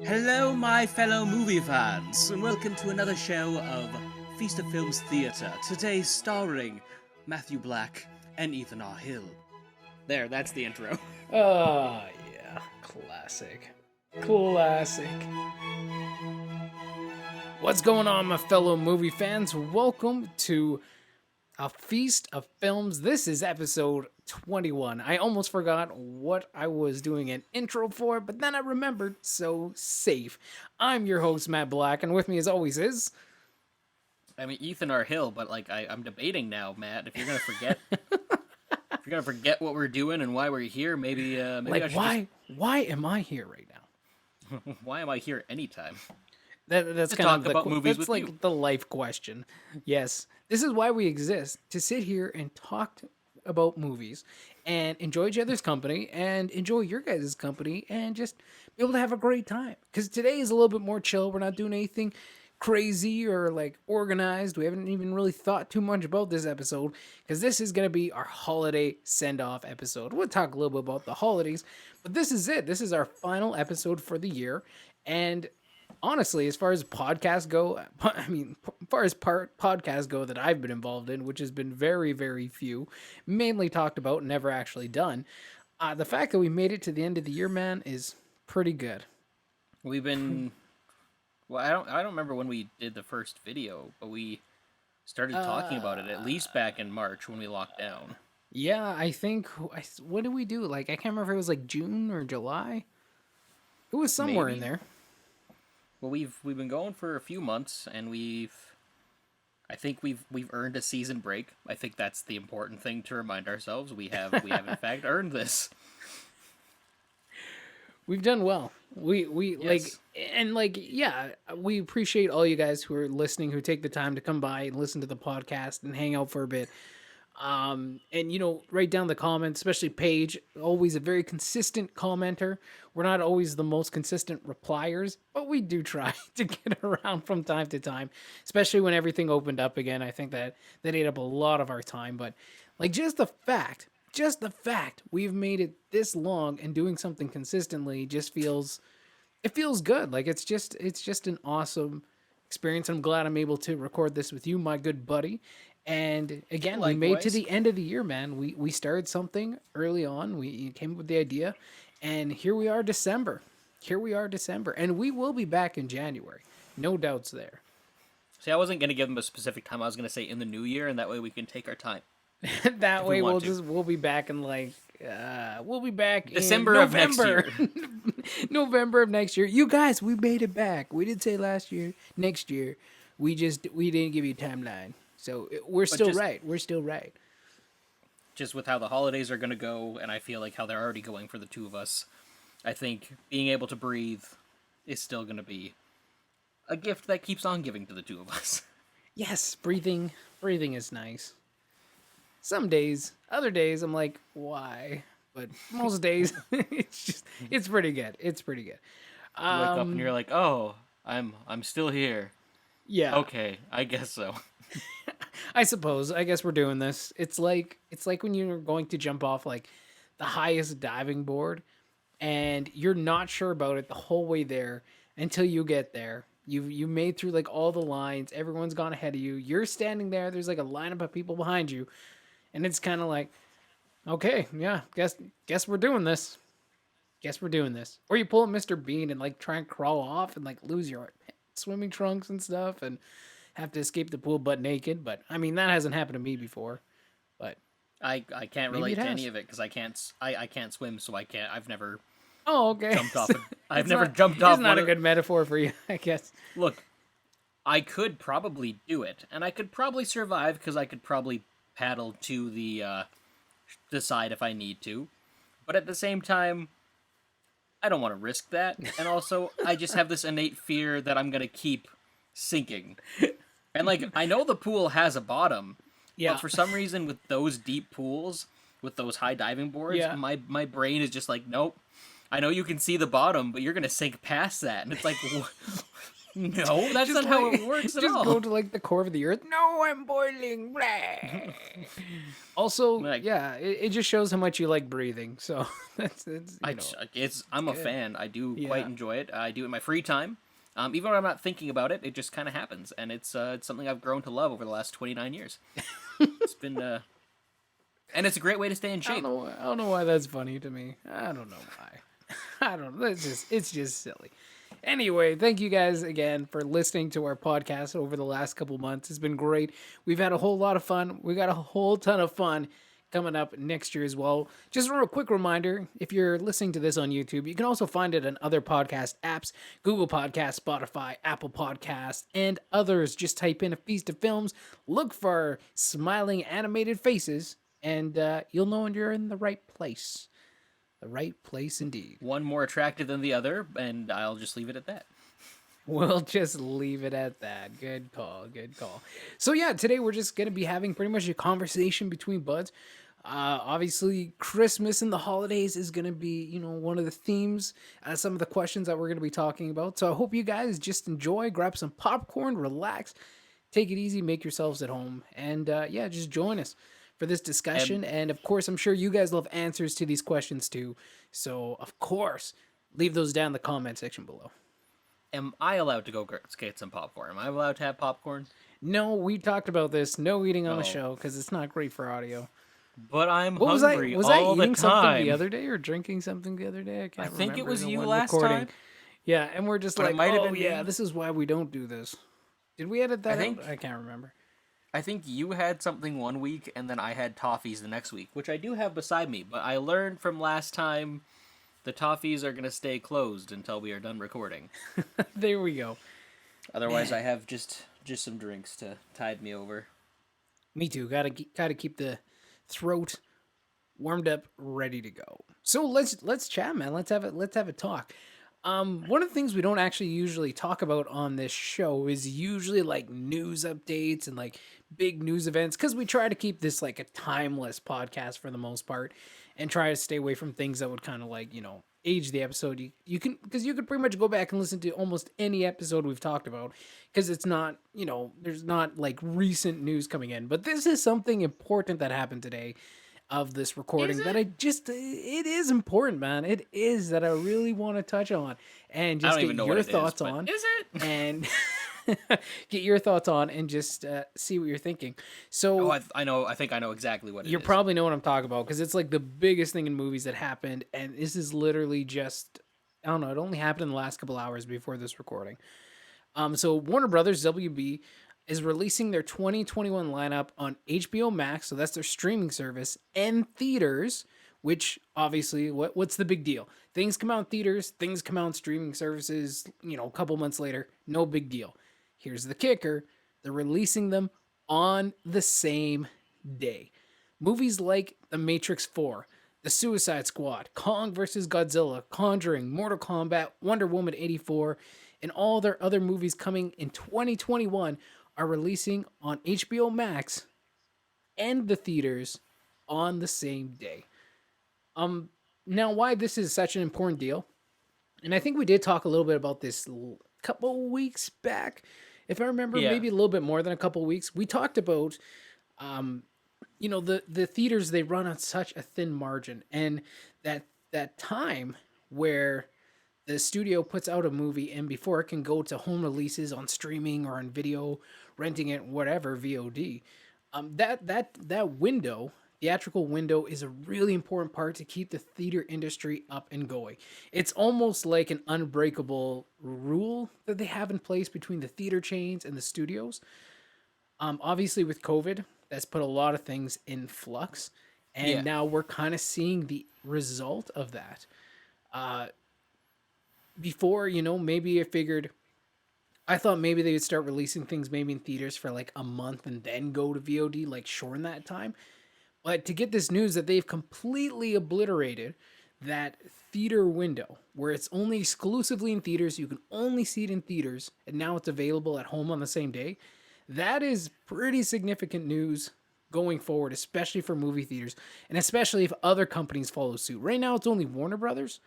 Hello, my fellow movie fans, and welcome to another show of Feast of Films Theatre. Today starring Matthew Black and Ethan R. Hill. There, that's the intro. Oh, yeah. Classic. Classic. What's going on, my fellow movie fans? Welcome to A Feast of Films. This is episode 21. I almost forgot what I was doing an intro for, but then I remembered, so safe. I'm your host, Matt Black, and with me as always is... I mean, Ethan R. Hill, but I'm debating now, Matt, if you're gonna forget... if you're gonna forget what we're doing and why we're here, maybe I should why am I here right now? Why am I here anytime? That's to kind talk of the, about movies that's with like you. the life question. Yes, this is why we exist, to sit here and talk about movies and enjoy each other's company and enjoy your guys' company and just be able to have a great time. Because today is a little bit more chill. We're not doing anything crazy or like organized. We haven't even really thought too much about this episode because this is going to be our holiday send-off episode. We'll talk a little bit about the holidays, but this is it. This is our final episode for the year. And honestly, as far as podcasts go, podcasts go that I've been involved in, which has been very, very few, mainly talked about and never actually done, the fact that we made it to the end of the year, man, is pretty good. We've been... Well, I don't remember when we did the first video, but we started talking about it at least back in March when we locked down. Yeah, I think... What did we do? Like, I can't remember if it was like June or July. It was somewhere in there. Well, we've been going for a few months, and I think we've earned a season break. I think that's the important thing to remind ourselves. We have in fact earned this. We've done well. We Yes. we appreciate all you guys who are listening, who take the time to come by and listen to the podcast and hang out for a bit. And write down the comments, especially Paige, always a very consistent commenter. We're not always the most consistent repliers, but we do try to get around from time to time, especially when everything opened up again. I think that ate up a lot of our time, but like just the fact we've made it this long and doing something consistently just feels good. Like it's just an awesome experience. I'm glad I'm able to record this with you, my good buddy. And again, Likewise. We made to the end of the year, man. We started something early on. We came up with the idea, and here we are, December. And we will be back in January. No doubts there. See, I wasn't going to give them a specific time. I was going to say in the new year, and that way we can take our time. That way we'll be back in we'll be back December in of next year. November of next year. You guys, we made it back. We didn't say last year, next year. We didn't give you a timeline. So we're still right. We're still right. Just with how the holidays are going to go, and I feel like how they're already going for the two of us, I think being able to breathe is still going to be a gift that keeps on giving to the two of us. Yes, breathing is nice. Some days, other days, I'm like, why? But most days, it's pretty good. It's pretty good. You wake up and you're like, oh, I'm still here. Yeah. Okay, I guess so. I suppose. I guess we're doing this. It's like when you're going to jump off like the highest diving board and you're not sure about it the whole way there until you get there. You made through like all the lines. Everyone's gone ahead of you. You're standing there. There's like a lineup of people behind you. And it's kind of like, okay, yeah, guess we're doing this. Guess we're doing this. Or you pull a Mr. Bean and like try and crawl off and like lose your swimming trunks and stuff and have to escape the pool butt naked. But I mean, that hasn't happened to me before. But I can't relate to any of it because I can't swim, so I can't. I've never. Oh, okay. Jumped off. I've never jumped off. It's not a good metaphor for you, I guess. Look, I could probably do it, and I could probably survive because I could probably paddle to the side if I need to. But at the same time, I don't want to risk that, and also I just have this innate fear that I'm gonna keep sinking. And like I know the pool has a bottom, yeah. But for some reason with those deep pools, with those high diving boards, yeah. my brain is just like, nope. I know you can see the bottom, but you're gonna sink past that, and it's like, No, that's Just not how like it works at just go all. to like the core of the earth. No, I'm boiling. Blah. Also, Like, yeah, it just shows how much you like breathing. So that's I'm a good. fan. I do quite Yeah. enjoy it. I do it in my free time. Even when I'm not thinking about it, it just kind of happens, and it's something I've grown to love over the last 29 years. It's been and it's a great way to stay in shape. I don't know why that's funny to me. I don't know why. I don't know. It's just silly. Anyway, thank you guys again for listening to our podcast over the last couple months. It's been great. We've had a whole lot of fun. We got a whole ton of fun coming up next year as well. Just a real quick reminder, if you're listening to this on YouTube, you can also find it on other podcast apps, Google Podcasts, Spotify, Apple Podcasts, and others. Just type in A Feast of Films, look for smiling animated faces, and you'll know when you're in the right place. The right place indeed. One more attractive than the other, and I'll just leave it at that. We'll just leave it at that. Good call. Good call. So yeah, today we're just gonna be having pretty much a conversation between buds. Obviously, Christmas and the holidays is gonna be, one of the themes. Some of the questions that we're gonna be talking about. So I hope you guys just enjoy, grab some popcorn, relax, take it easy, make yourselves at home, and yeah, just join us for this discussion. And of course, I'm sure you guys love answers to these questions too. So of course, leave those down in the comment section below. Am I allowed to go get some popcorn? Am I allowed to have popcorn? No, we talked about this. No eating on the Oh. show because it's not great for audio. But I'm What was I? hungry Was I all the eating something the time. other day or drinking something the other day? I can't I think it remember was the you one last recording. time. Yeah, and we're just But it like, might have oh been yeah, me. this is why we don't do this. Did we edit that think- out? I can't remember. I think you had something one week, and then I had toffees the next week, which I do have beside me. But I learned from last time, the toffees are gonna stay closed until we are done recording. There we go. Otherwise, I have just some drinks to tide me over. Me too. Gotta keep the throat warmed up, ready to go. So let's chat, man. Let's have a talk. One of the things we don't actually usually talk about on this show is usually like news updates and like big news events because we try to keep this like a timeless podcast for the most part and try to stay away from things that would kind of like age the episode. You can because you could pretty much go back and listen to almost any episode we've talked about because it's not there's not like recent news coming in, but this is something important that happened today of this recording that it is important, man. It is that I really want to touch on and I just don't get even know your what it is, thoughts but on is it? and get your thoughts on and just see what you're thinking. So Oh, I know. I think I know exactly what it you is. probably know what I'm talking about because it's like the biggest thing in movies that happened, and this is literally just I don't know. It only happened in the last couple hours before this recording. So Warner Brothers WB is releasing their 2021 lineup on HBO Max, so that's their streaming service, and theaters. Which obviously, what's the big deal? Things come out in theaters, things come out in streaming services. A couple months later, no big deal. Here's the kicker: they're releasing them on the same day. Movies like The Matrix 4, The Suicide Squad, Kong vs. Godzilla, Conjuring, Mortal Kombat, Wonder Woman 84, and all their other movies coming in 2021 are releasing on HBO Max and the theaters on the same day. Now why this is such an important deal, and I think we did talk a little bit about this couple weeks back, if I remember, Yeah. maybe a little bit more than a couple weeks. We talked about the theaters, they run on such a thin margin, and that time where the studio puts out a movie and before it can go to home releases on streaming or on video, renting it, whatever, VOD, that window, theatrical window, is a really important part to keep the theater industry up and going. It's almost like an unbreakable rule that they have in place between the theater chains and the studios. Obviously with COVID, that's put a lot of things in flux, and Yeah. now we're kind of seeing the result of that. Before, maybe I thought maybe they would start releasing things maybe in theaters for like a month and then go to VOD, like shorten that time. But to get this news that they've completely obliterated that theater window where it's only exclusively in theaters, you can only see it in theaters, and now it's available at home on the same day, that is pretty significant news going forward, especially for movie theaters, and especially if other companies follow suit. Right now, it's only Warner Brothers,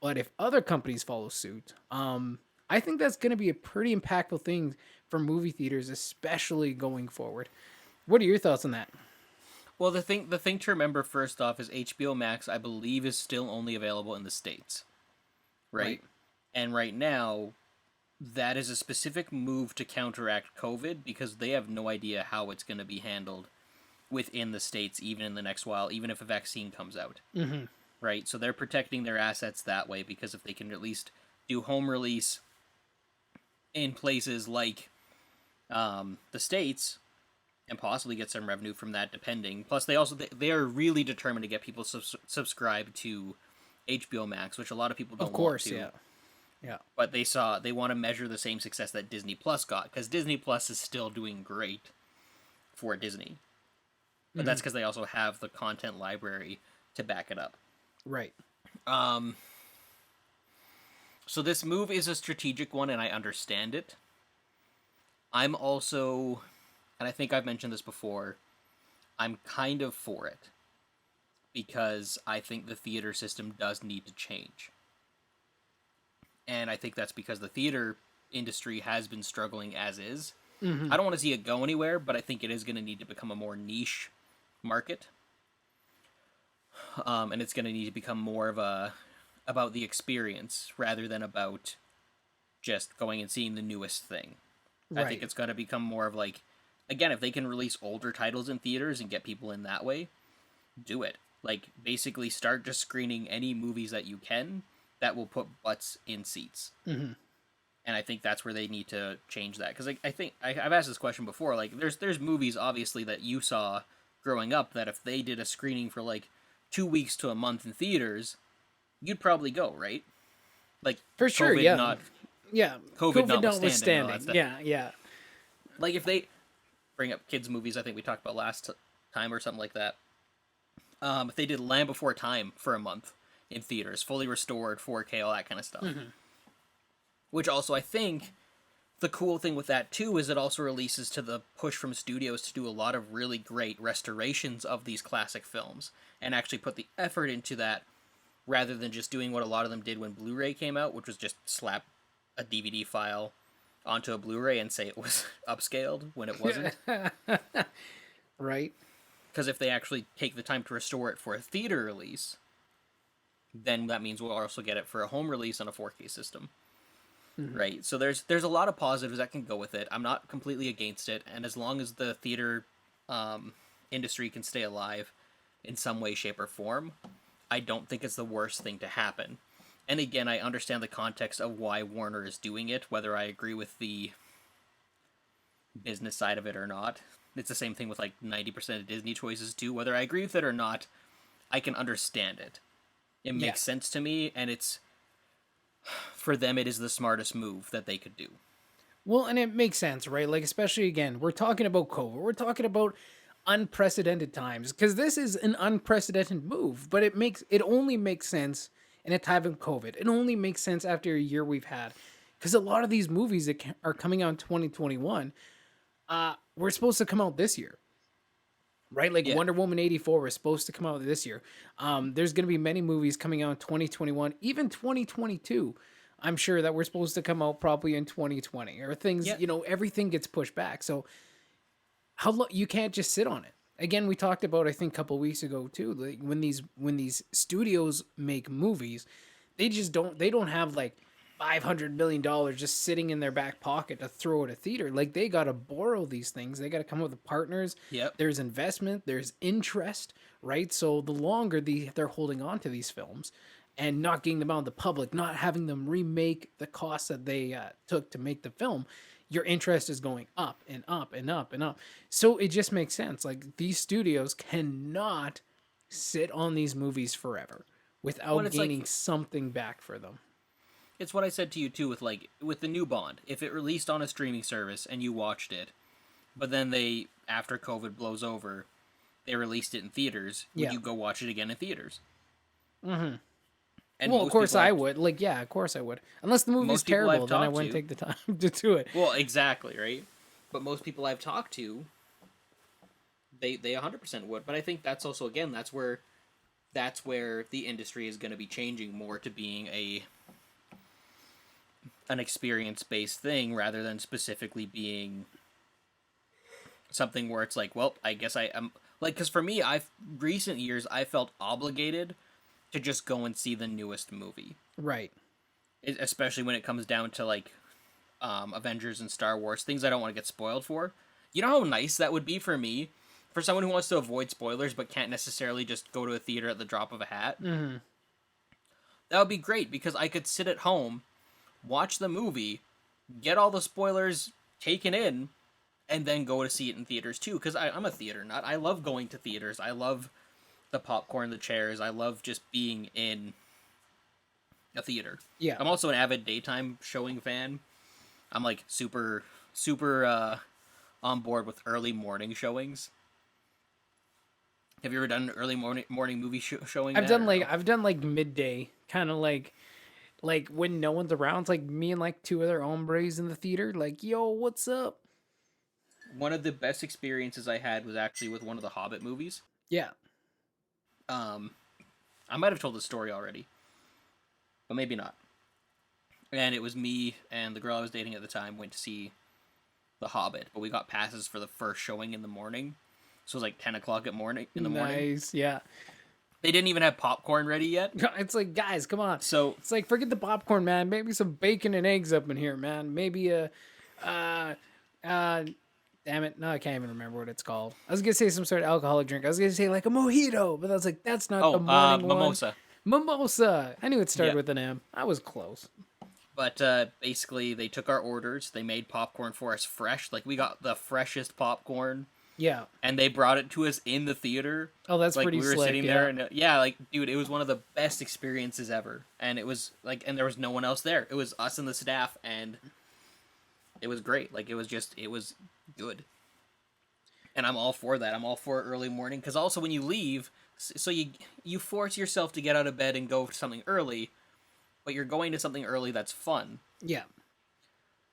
but if other companies follow suit, I think that's going to be a pretty impactful thing for movie theaters, especially going forward. What are your thoughts on that? Well, the thing to remember first off is HBO Max, I believe, is still only available in the States, Right. right? And right now, that is a specific move to counteract COVID because they have no idea how it's going to be handled within the States, even in the next while, even if a vaccine comes out, Mm-hmm. right? So they're protecting their assets that way because if they can at least do home release in places like the States, and possibly get some revenue from that depending. Plus, they are really determined to get people subscribed to HBO Max, which a lot of people Of don't want course, to. yeah. Yeah. But they want to measure the same success that Disney Plus got because Disney Plus is still doing great for Disney. But Mm-hmm. that's because they also have the content library to back it up. Right. Um, so this move is a strategic one, and I understand it. I'm also, and I think I've mentioned this before, I'm kind of for it because I think the theater system does need to change. And I think that's because the theater industry has been struggling as is. Mm-hmm. I don't want to see it go anywhere, but I think it is going to need to become a more niche market. And it's going to need to become more of a about the experience rather than about just going and seeing the newest thing. I think Right. it's going to become more of like, again, if they can release older titles in theaters and get people in that way, do it. Like, basically start just screening any movies that you can that will put butts in seats. Mm-hmm. And I think that's where they need to change that. Because I think I've asked this question before. Like, there's movies, obviously, that you saw growing up that if they did a screening for, like, 2 weeks to a month in theaters, you'd probably go, right? Like, For sure, COVID yeah. not Yeah. COVID COVID notwithstanding and all that notwithstanding. stuff. Yeah, yeah. Like, if they bring up kids' movies, I think we talked about last time or something like that. If they did Land Before Time for a month in theaters, fully restored, 4K, all that kind of stuff. Mm-hmm. Which also, I think, the cool thing with that too is it also releases to the push from studios to do a lot of really great restorations of these classic films and actually put the effort into that rather than just doing what a lot of them did when Blu-ray came out, which was just slap a DVD file onto a Blu-ray and say it was upscaled when it wasn't. Right. Because if they actually take the time to restore it for a theater release, then that means we'll also get it for a home release on a 4K system. Mm-hmm. Right. So there's a lot of positives that can go with it. I'm not completely against it, and as long as the theater industry can stay alive in some way, shape, or form, I don't think it's the worst thing to happen. And again, I understand the context of why Warner is doing it, whether I agree with the business side of it or not. It's the same thing with like 90% of Disney choices too. Whether I agree with it or not, I can understand it. It Yeah. makes sense to me, and it's for them it is the smartest move that they could do. Well, and it makes sense, right? Like, especially again, we're talking about COVID. We're talking about unprecedented times because this is an unprecedented move, but it only makes sense in a time of COVID. It only makes sense after a year we've had because a lot of these movies that are coming out in 2021 were supposed to come out this year. Right, like Yeah. Wonder Woman 84 was supposed to come out this year. There's going to be many movies coming out in 2021, even 2022. I'm sure that we're supposed to come out probably in 2020 or things, Yeah. everything gets pushed back. So you can't just sit on it. Again, we talked about I think a couple weeks ago too, like when these studios make movies, they don't have like $500 million just sitting in their back pocket to throw at a theater. Like they got to borrow these things. They got to come up with partners. Yep. There's investment. There's interest, right? So the longer they're holding on to these films and not getting them out in the public, not having them remake the costs that they took to make the film, your interest is going up and up and up and up. So it just makes sense. Like these studios cannot sit on these movies forever Well, without it's like gaining something back for them. it's what I said to you too with the new Bond. If it released on a streaming service and you watched it, but then they after COVID blows over, they released it in theaters, would Yeah. you go watch it again in theaters? Mm-hmm. And Well, of most course people I I've, would. Like, yeah, of course I would. Unless the movie's most people terrible, I've then I talked wouldn't to, take the time to do it. well, exactly, right? But most people I've talked to, they 100% would. But I think that's also again that's where the industry is going to be changing more to being an experience-based thing rather than specifically being something where it's like, well, I guess I am like, because for me, I've recent years I felt obligated to just go and see the newest movie, Right. especially when it comes down to like Avengers and Star Wars, things I don't want to get spoiled for. You know how nice that would be for me, for someone who wants to avoid spoilers but can't necessarily just go to a theater at the drop of a hat. Mm-hmm. That would be great because I could sit at home, watch the movie, get all the spoilers taken in, and then go to see it in theaters too. Because I'm a theater nut. I love going to theaters. I love the popcorn, the chairs. I love just being in a theater. Yeah. I'm also an avid daytime showing fan. I'm like super on board with early morning showings. Have you ever done an early morning movie showing? I've done like midday, kind of like when no one's around. It's like me and like two other hombres in the theater. Like, yo, what's up? One of the best experiences I had was actually with one of the Hobbit movies. Yeah. I might have told the story already, but maybe not. And it was me and the girl I was dating at the time went to see The Hobbit, but we got passes for the first showing in the morning. So it was like 10 o'clock in the morning. Nice, yeah. They didn't even have popcorn ready yet. It's like, guys, come on. So it's like, forget the popcorn, man. Maybe some bacon and eggs up in here, man. Maybe damn it. No, I can't even remember what it's called. I was going to say some sort of alcoholic drink. I was going to say like a mojito, but I was like, that's not the morning mimosa. one. Mimosa. I knew it started Yeah. with an M. I was close. But basically, they took our orders. They made popcorn for us fresh. Like, we got the freshest popcorn. Yeah. And they brought it to us in the theater. Oh, that's like, pretty we were slick, sitting yeah. there, and like, dude, it was one of the best experiences ever. And it was like, and there was no one else there. It was us and the staff, and it was great. Like, it was good. And I'm all for that. I'm all for early morning, because also when you leave, so you force yourself to get out of bed and go to something early, but you're going to something early that's fun. Yeah.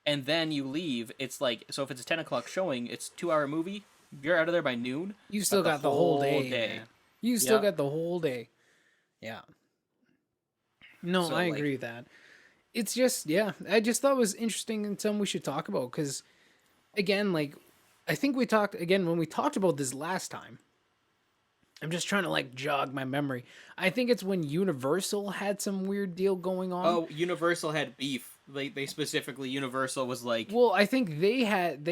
And then you leave. It's like, so if it's a 10 o'clock showing, it's a 2-hour movie. You're out of there by noon. You still got the whole day. Man. You still got the whole day. Yeah. No, So, I agree with that. It's just, yeah, I just thought it was interesting and something we should talk about because, again, like, I think we talked, again, when we talked about this last time, I'm just trying to, like, jog my memory. I think it's when Universal had some weird deal going on. Oh, Universal had beef. They specifically, Universal was like... Well, I think they had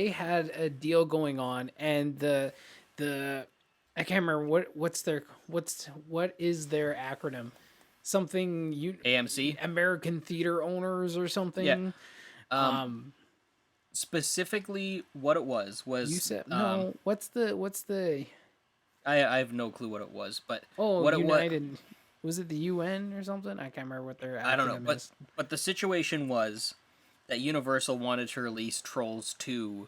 a deal going on, and the I can't remember what is their acronym? Something AMC? American Theater Owners or something. Yeah. Specifically, what it was you said no. What's the? I have no clue what it was, but what United. Was it the UN or something? I can't remember what their acronym I don't know, is. but the situation was that Universal wanted to release Trolls 2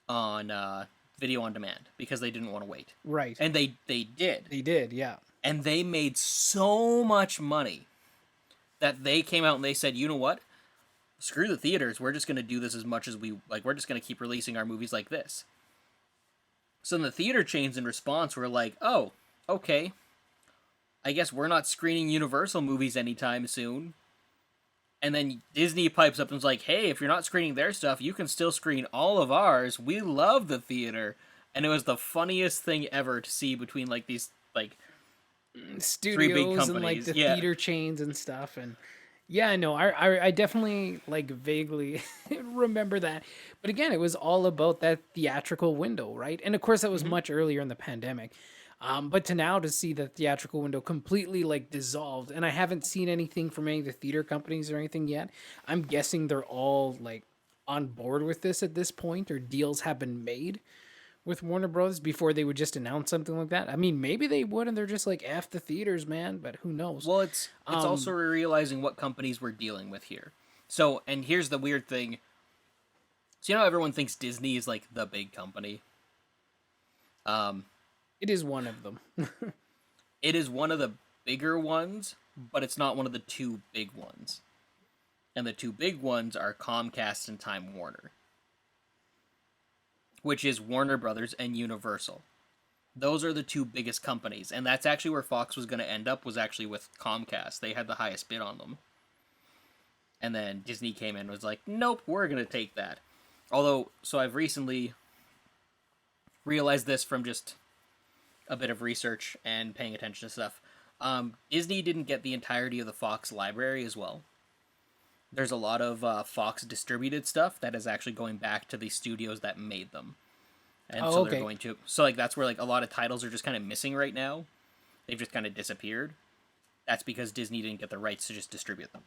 on video on demand because they didn't want to wait. Right. And they did. They did, yeah. And they made so much money that they came out and they said, you know what? Screw the theaters. We're just going to do this as much as we like. We're just going to keep releasing our movies like this. So the theater chains in response were like, oh, okay. I guess we're not screening Universal movies anytime soon. And then Disney pipes up and is like, hey, if you're not screening their stuff, you can still screen all of ours. We love the theater. And it was the funniest thing ever to see between like these like studios 3 big companies. And like the theater chains and stuff. And yeah, I know. I definitely like vaguely remember that. But again, it was all about that theatrical window, right? And of course, that was much earlier in the pandemic. But to see the theatrical window completely like dissolved, and I haven't seen anything from any of the theater companies or anything yet. I'm guessing they're all like on board with this at this point, or deals have been made with Warner Bros. Before they would just announce something like that. I mean, maybe they would, and they're just like F the theaters, man. But who knows? Well, it's also realizing what companies we're dealing with here. So, and here's the weird thing. So you know, everyone thinks Disney is like the big company. It is one of them. It is one of the bigger ones, but it's not one of the 2 big ones. And the 2 big ones are Comcast and Time Warner, which is Warner Brothers and Universal. Those are the 2 biggest companies, and that's actually where Fox was going to end up, was actually with Comcast. They had the highest bid on them. And then Disney came in and was like, nope, we're going to take that. Although, so I've recently realized this from just a bit of research and paying attention to stuff. Disney didn't get the entirety of the Fox library as well. There's a lot of Fox distributed stuff that is actually going back to the studios that made them. And Oh, so they're okay. going to... So, like, that's where, like, a lot of titles are just kind of missing right now. They've just kind of disappeared. That's because Disney didn't get the rights to just distribute them.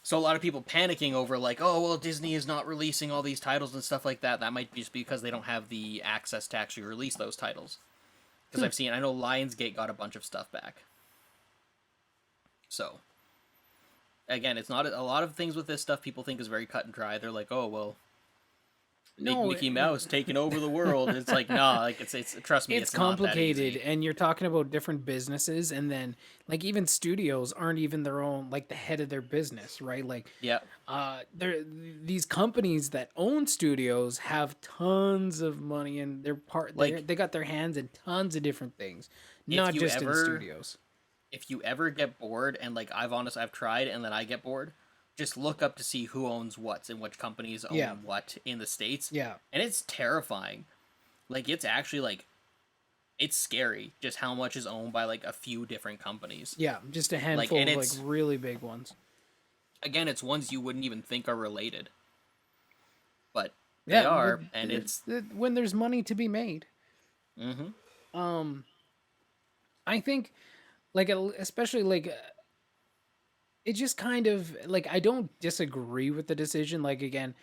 So a lot of people panicking over, like, oh, well, Disney is not releasing all these titles and stuff like that. That might just be because they don't have the access to actually release those titles. Because I know Lionsgate got a bunch of stuff back. So, again, it's not... A lot of things with this stuff people think is very cut and dry. They're like, oh, well, No, Mickey Mouse taking over the world. It's like, nah, like, it's trust me, it's it's not that complicated, easy. and you're talking about different businesses, and then like even studios aren't even their own, like the head of their business, right? Like Yeah. there these companies that own studios have tons of money, and they're Like, they got their hands in tons of different things, if not you just in ever... studios. If you ever get bored, and, like, I've tried, and then I get bored, just look up to see who owns what and which companies own Yeah. what in the States. Yeah. And it's terrifying. Like, it's actually, like, it's scary just how much is owned by, like, a few different companies. Yeah, just a Like, handful and of like it's... really big ones. Again, it's ones you wouldn't even think are related. But they Yeah, are, and it's... when there's money to be made. Mm-hmm. I think, like, especially like, it just kind of like I don't disagree with the decision. Like again,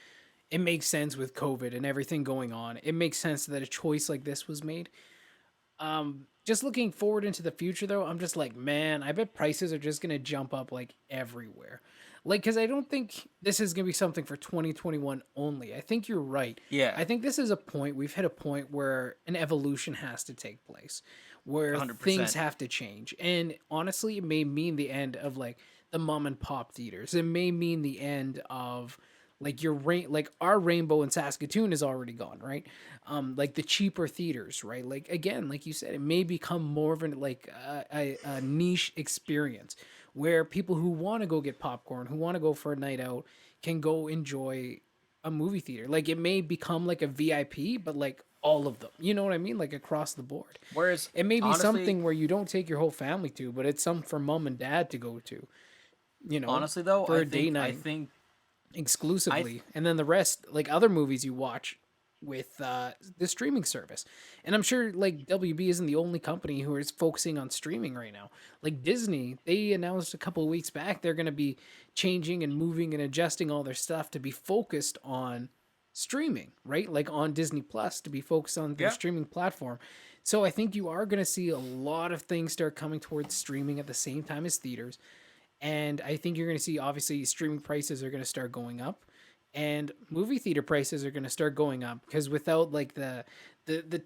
it makes sense with COVID and everything going on. It makes sense that a choice like this was made. Just looking forward into the future though, I'm just like, man, I bet prices are just gonna jump up like everywhere. Like, because I don't think this is gonna be something for 2021 only. I think you're right. Yeah. I think this is a point, we've hit a point where an evolution has to take place, where things 100%. have to change. And honestly, it may mean the end of like the mom and pop theaters. It may mean the end of like like our Rainbow in Saskatoon is already gone, right? Like the cheaper theaters, right? Like again, like you said, it may become more of an like a niche experience where people who want to go get popcorn, who want to go for a night out, can go enjoy a movie theater. Like it may become like a VIP, but like all of them. You know what I mean? Like across the board. Whereas, It may be honestly, something where you don't take your whole family to, but it's some for mom and dad to go to, you know, honestly though, for a day I night think exclusively, and then the rest like other movies you watch with the streaming service. And I'm sure like WB isn't the only company who is focusing on streaming right now. Like Disney, they announced a couple of weeks back they're going to be changing and moving and adjusting all their stuff to be focused on streaming, right? Like on Disney Plus, to be focused on their yeah. streaming platform. So I think you are going to see a lot of things start coming towards streaming at the same time as theaters. And I think you're going to see, obviously, streaming prices are going to start going up, and movie theater prices are going to start going up, because without like the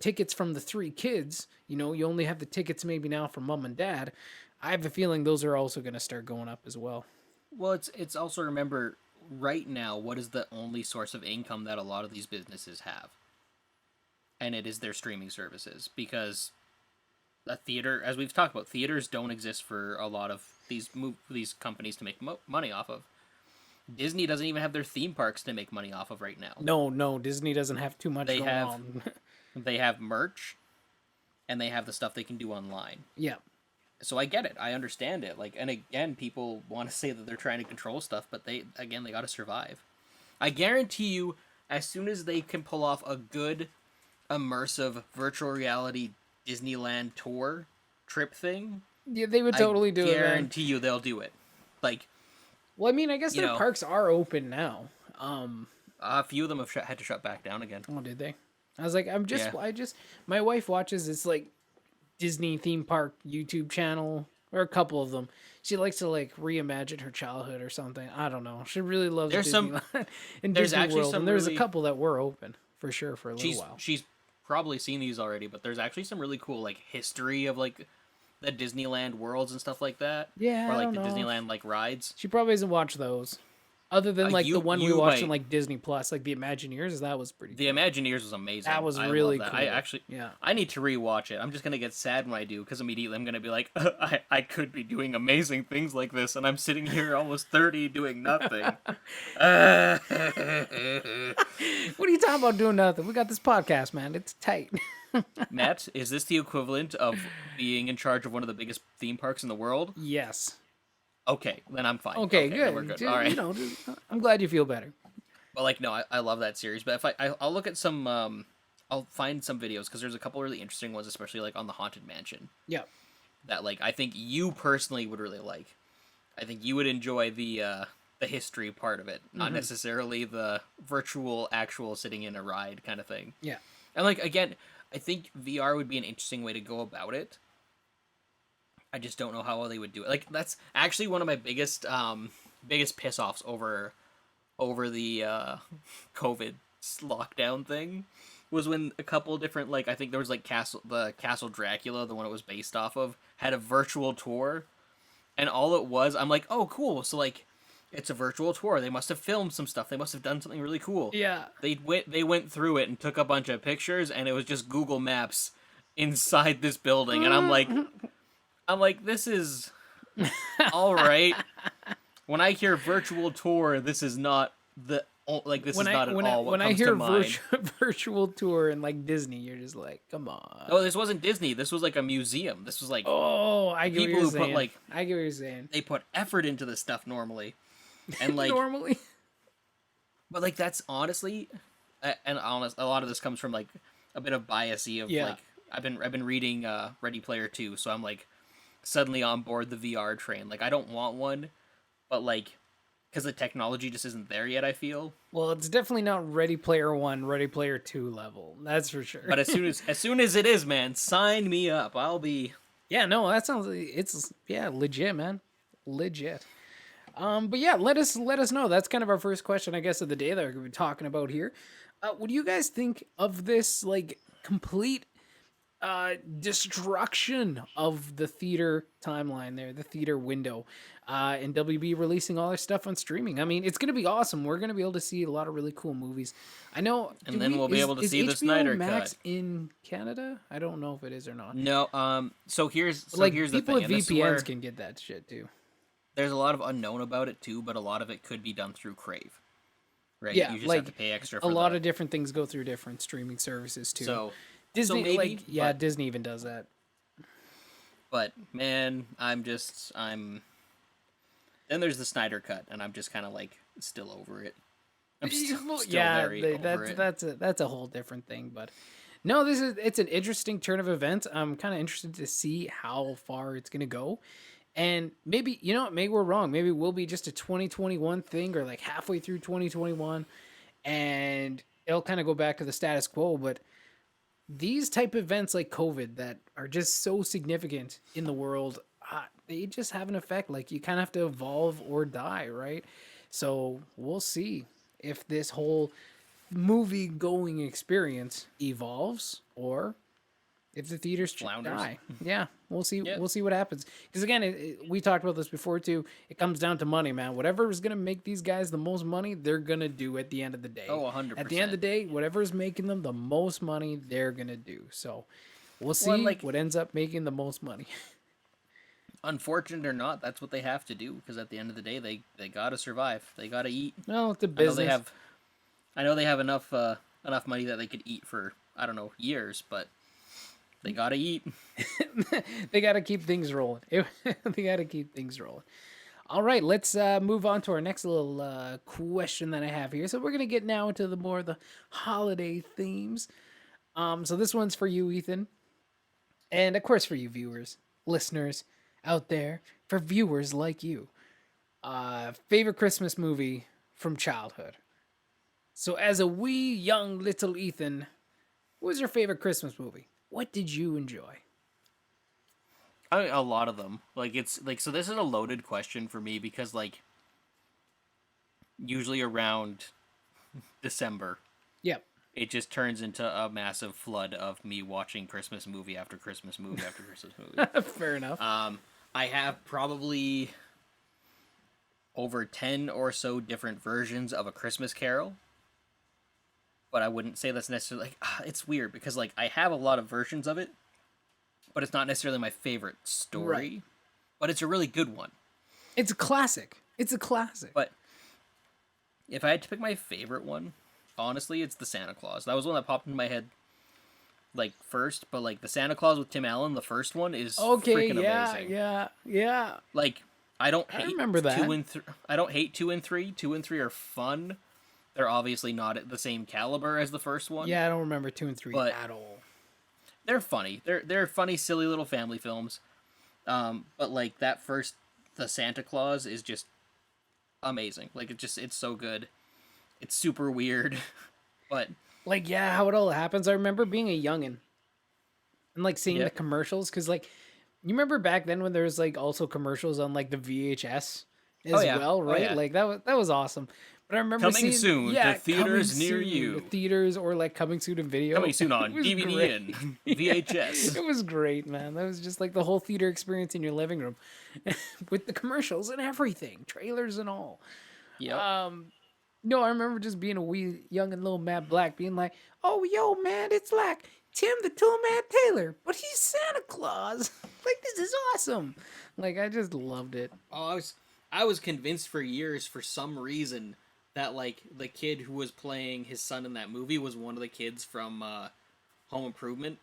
tickets from the three kids, you know, you only have the tickets maybe now for mom and dad. I have a feeling those are also going to start going up as well. Well, it's also, remember, right now, what is the only source of income that a lot of these businesses have? And it is their streaming services, because a theater, as we've talked about, theaters don't exist for a lot of these companies to make money off of. Disney doesn't even have their theme parks to make money off of right now. No, Disney doesn't have too much They going have on. they have merch, and they have the stuff they can do online. Yeah. So I get it. I understand it. Like, and again, people want to say that they're trying to control stuff, but they got to survive. I guarantee you, as soon as they can pull off a good, immersive virtual reality Disneyland tour trip thing, Yeah, they would totally do it, man. guarantee you they'll do it. Like, Well, I mean, I guess you their know, parks are open now. a few of them have had to shut back down again. Oh, did they? I was like, Yeah. my wife watches this like Disney theme park YouTube channel, or a couple of them. She likes to like reimagine her childhood or something. I don't know. She really loves There's Disneyland and there's Disney actually World, some and there's a really- couple that were open for sure for a little while. She's probably seen these already, but there's actually some really cool like history of like the Disneyland worlds and stuff like that. Yeah, Or I like don't the know. Disneyland like rides. She probably hasn't watched those. Other than like the one we you watched on might. like Disney Plus, like the Imagineers, that was pretty The cool. Imagineers was amazing. That was I really love that. cool. I actually, Yeah. I need to rewatch it. I'm just gonna get sad when I do because immediately I'm gonna be like, I could be doing amazing things like this, and I'm sitting here almost 30 doing nothing. What are you talking about doing nothing? We got this podcast, man. It's tight. Matt, is this the equivalent of being in charge of one of the biggest theme parks in the world? Yes. Okay, then I'm fine. Okay, Then we're good. good. Dude, All right. I'm glad you feel better. But like, no, I love that series. But if I'll look at some, I'll find some videos because there's a couple really interesting ones, especially like on the Haunted Mansion. Yeah. That like I think you personally would really like. I think you would enjoy the history part of it, not necessarily the virtual, actual sitting in a ride kind of thing. Yeah. And like again, I think VR would be an interesting way to go about it. I just don't know how well they would do it. Like that's actually one of my biggest piss offs over the COVID lockdown thing was when a couple different like I think there was like Castle Dracula, the one it was based off of, had a virtual tour, and all it was I'm like, oh cool, so like it's a virtual tour. They must have filmed some stuff. They must have done something really cool. Yeah. They went through it and took a bunch of pictures, and it was just Google Maps inside this building, and I'm like, this is all right. When I hear virtual tour, this is not this is not at all what when I comes hear to mind. virtual tour and like Disney, you're just like, come on. No, this wasn't Disney. This was like a museum. This was like Oh, I get people what you're who saying. put like I get what you're saying. they put effort into this stuff normally, and like Normally. but like that's honestly, and honest, a lot of this comes from like a bit of biasy of Yeah. like I've been reading Ready Player 2, so I'm like suddenly on board the VR train. Like I don't want one, but like because the technology just isn't there yet, I feel. Well, it's definitely not Ready Player 1, Ready Player 2 level. That's for sure. But as soon as it is, man, sign me up. I'll be. Yeah, no, that sounds legit, man. Legit. But yeah, let us know. That's kind of our first question, I guess, of the day that we're gonna be talking about here. What do you guys think of this like complete destruction of the theater timeline there, the theater window, and WB releasing all their stuff on streaming? I mean, it's gonna be awesome. We're gonna be able to see a lot of really cool movies. I know, And then we'll be able to see the HBO Snyder Max Cut. in Canada. I don't know if it is or not. No, so here's the Like thing. people with and this is where VPNs can get that shit too. there's a lot of unknown about it too, but a lot of it could be done through Crave. Right? Yeah, You just like have to pay extra a for lot that. of different things go through different streaming services too. So Disney, maybe, like, yeah, but- Disney even does that. But man, I'm. Then there's the Snyder Cut, and I'm just kind of like still over it. I'm still very over it. That's a whole different thing. But no, it's an interesting turn of events. I'm kind of interested to see how far it's gonna go, and maybe maybe we're wrong. Maybe we'll be just a 2021 thing, or like halfway through 2021, and it'll kind of go back to the status quo. But these type events like COVID that are just so significant in the world, they just have an effect. Like you kind of have to evolve or die, right? So we'll see if this whole movie going experience evolves or if the theaters Flounders. die. Yeah, we'll see. Yeah. We'll see what happens. Because again, we talked about this before too. It comes down to money, man. Whatever is gonna make these guys the most money, they're gonna do at the end of the day. Oh, 100%. At the end of the day, whatever is making them the most money, they're gonna do. So we'll see like- what ends up making the most money. Unfortunate or not, that's what they have to do because at the end of the day, they gotta survive. They gotta eat. No, it's a business. I know they have enough money that they could eat for I don't know years, but they gotta eat. They got to keep things rolling. They got to keep things rolling. All right, let's move on to our next little question that I have here. So we're gonna get now into the holiday themes. So this one's for you, Ethan, and of course for you viewers, listeners out there, for viewers like you. Favorite Christmas movie from childhood. So as a wee young little Ethan, what was your favorite Christmas movie? What did you enjoy? A lot of them. Like it's like so. This is a loaded question for me because like usually around December, Yep. it just turns into a massive flood of me watching Christmas movie after Christmas movie after Christmas movie. Fair enough. I have probably over 10 or so different versions of A Christmas Carol, but I wouldn't say that's necessarily like it's weird because like I have a lot of versions of it, but it's not necessarily my favorite story, Right. but it's a really good one. It's a classic. It's a classic. But if I had to pick my favorite one, honestly, it's the Santa Claus. That was one that popped in my head like first, but like the Santa Claus with Tim Allen, the first one is Okay, freaking yeah, amazing. yeah. Like I don't I hate remember that. 2 and 3. I don't hate 2 and 3. 2 and 3 are fun. They're obviously not at the same caliber as the first one. Yeah, I don't remember 2 and 3 But at all. they're funny. They're funny, silly little family films. But like that first, the Santa Claus is just amazing. Like it's so good. It's super weird, but Like, yeah, how it all happens. I remember being a youngin' and like seeing Yeah. the commercials because like you remember back then when there was like also commercials on like the VHS as yeah. well, Oh, right? yeah. Like that was awesome. But I remember Coming seeing soon to yeah, theaters coming near soon you. to theaters or like coming soon to video. coming soon on It was DVD great. and VHS. It was great, man. That was just like the whole theater experience in your living room with the commercials and everything, trailers and all. Yep. No, I remember just being a wee young and little Matt Black being like, "Oh, yo, man, it's like Tim the Toolman Taylor, but he's Santa Claus. Like, this is awesome." Like, I just loved it. Oh, I was convinced for years for some reason that like the kid who was playing his son in that movie was one of the kids from Home Improvement.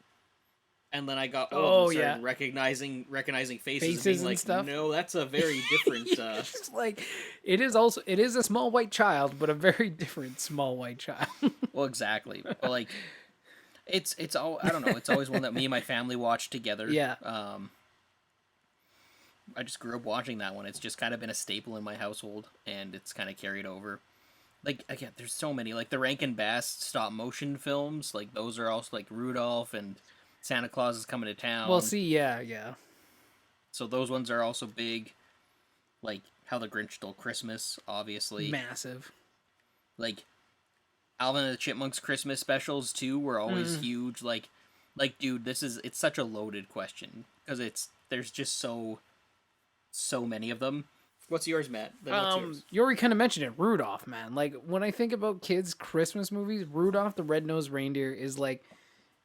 And then I got old and started recognizing faces and being and like, stuff. no, that's a very different. It's like it is a small white child, but a very different small white child. Well, exactly. But like, it's all I don't know. It's always one that me and my family watch together. Yeah. I just grew up watching that one. It's just kind of been a staple in my household, and it's kind of carried over. Like again, there's so many like the Rankin Bass stop motion films. Like those are also like Rudolph and Santa Claus is Coming to Town. Well, see, yeah. So those ones are also big. Like How the Grinch Stole Christmas, obviously. Massive. Like Alvin and the Chipmunks Christmas specials too were always huge. Like dude, it's such a loaded question because there's just so many of them. What's yours, Matt? Then what's yours? You already kind of mentioned it, Rudolph, man. Like when I think about kids' Christmas movies, Rudolph the Red-Nosed Reindeer is like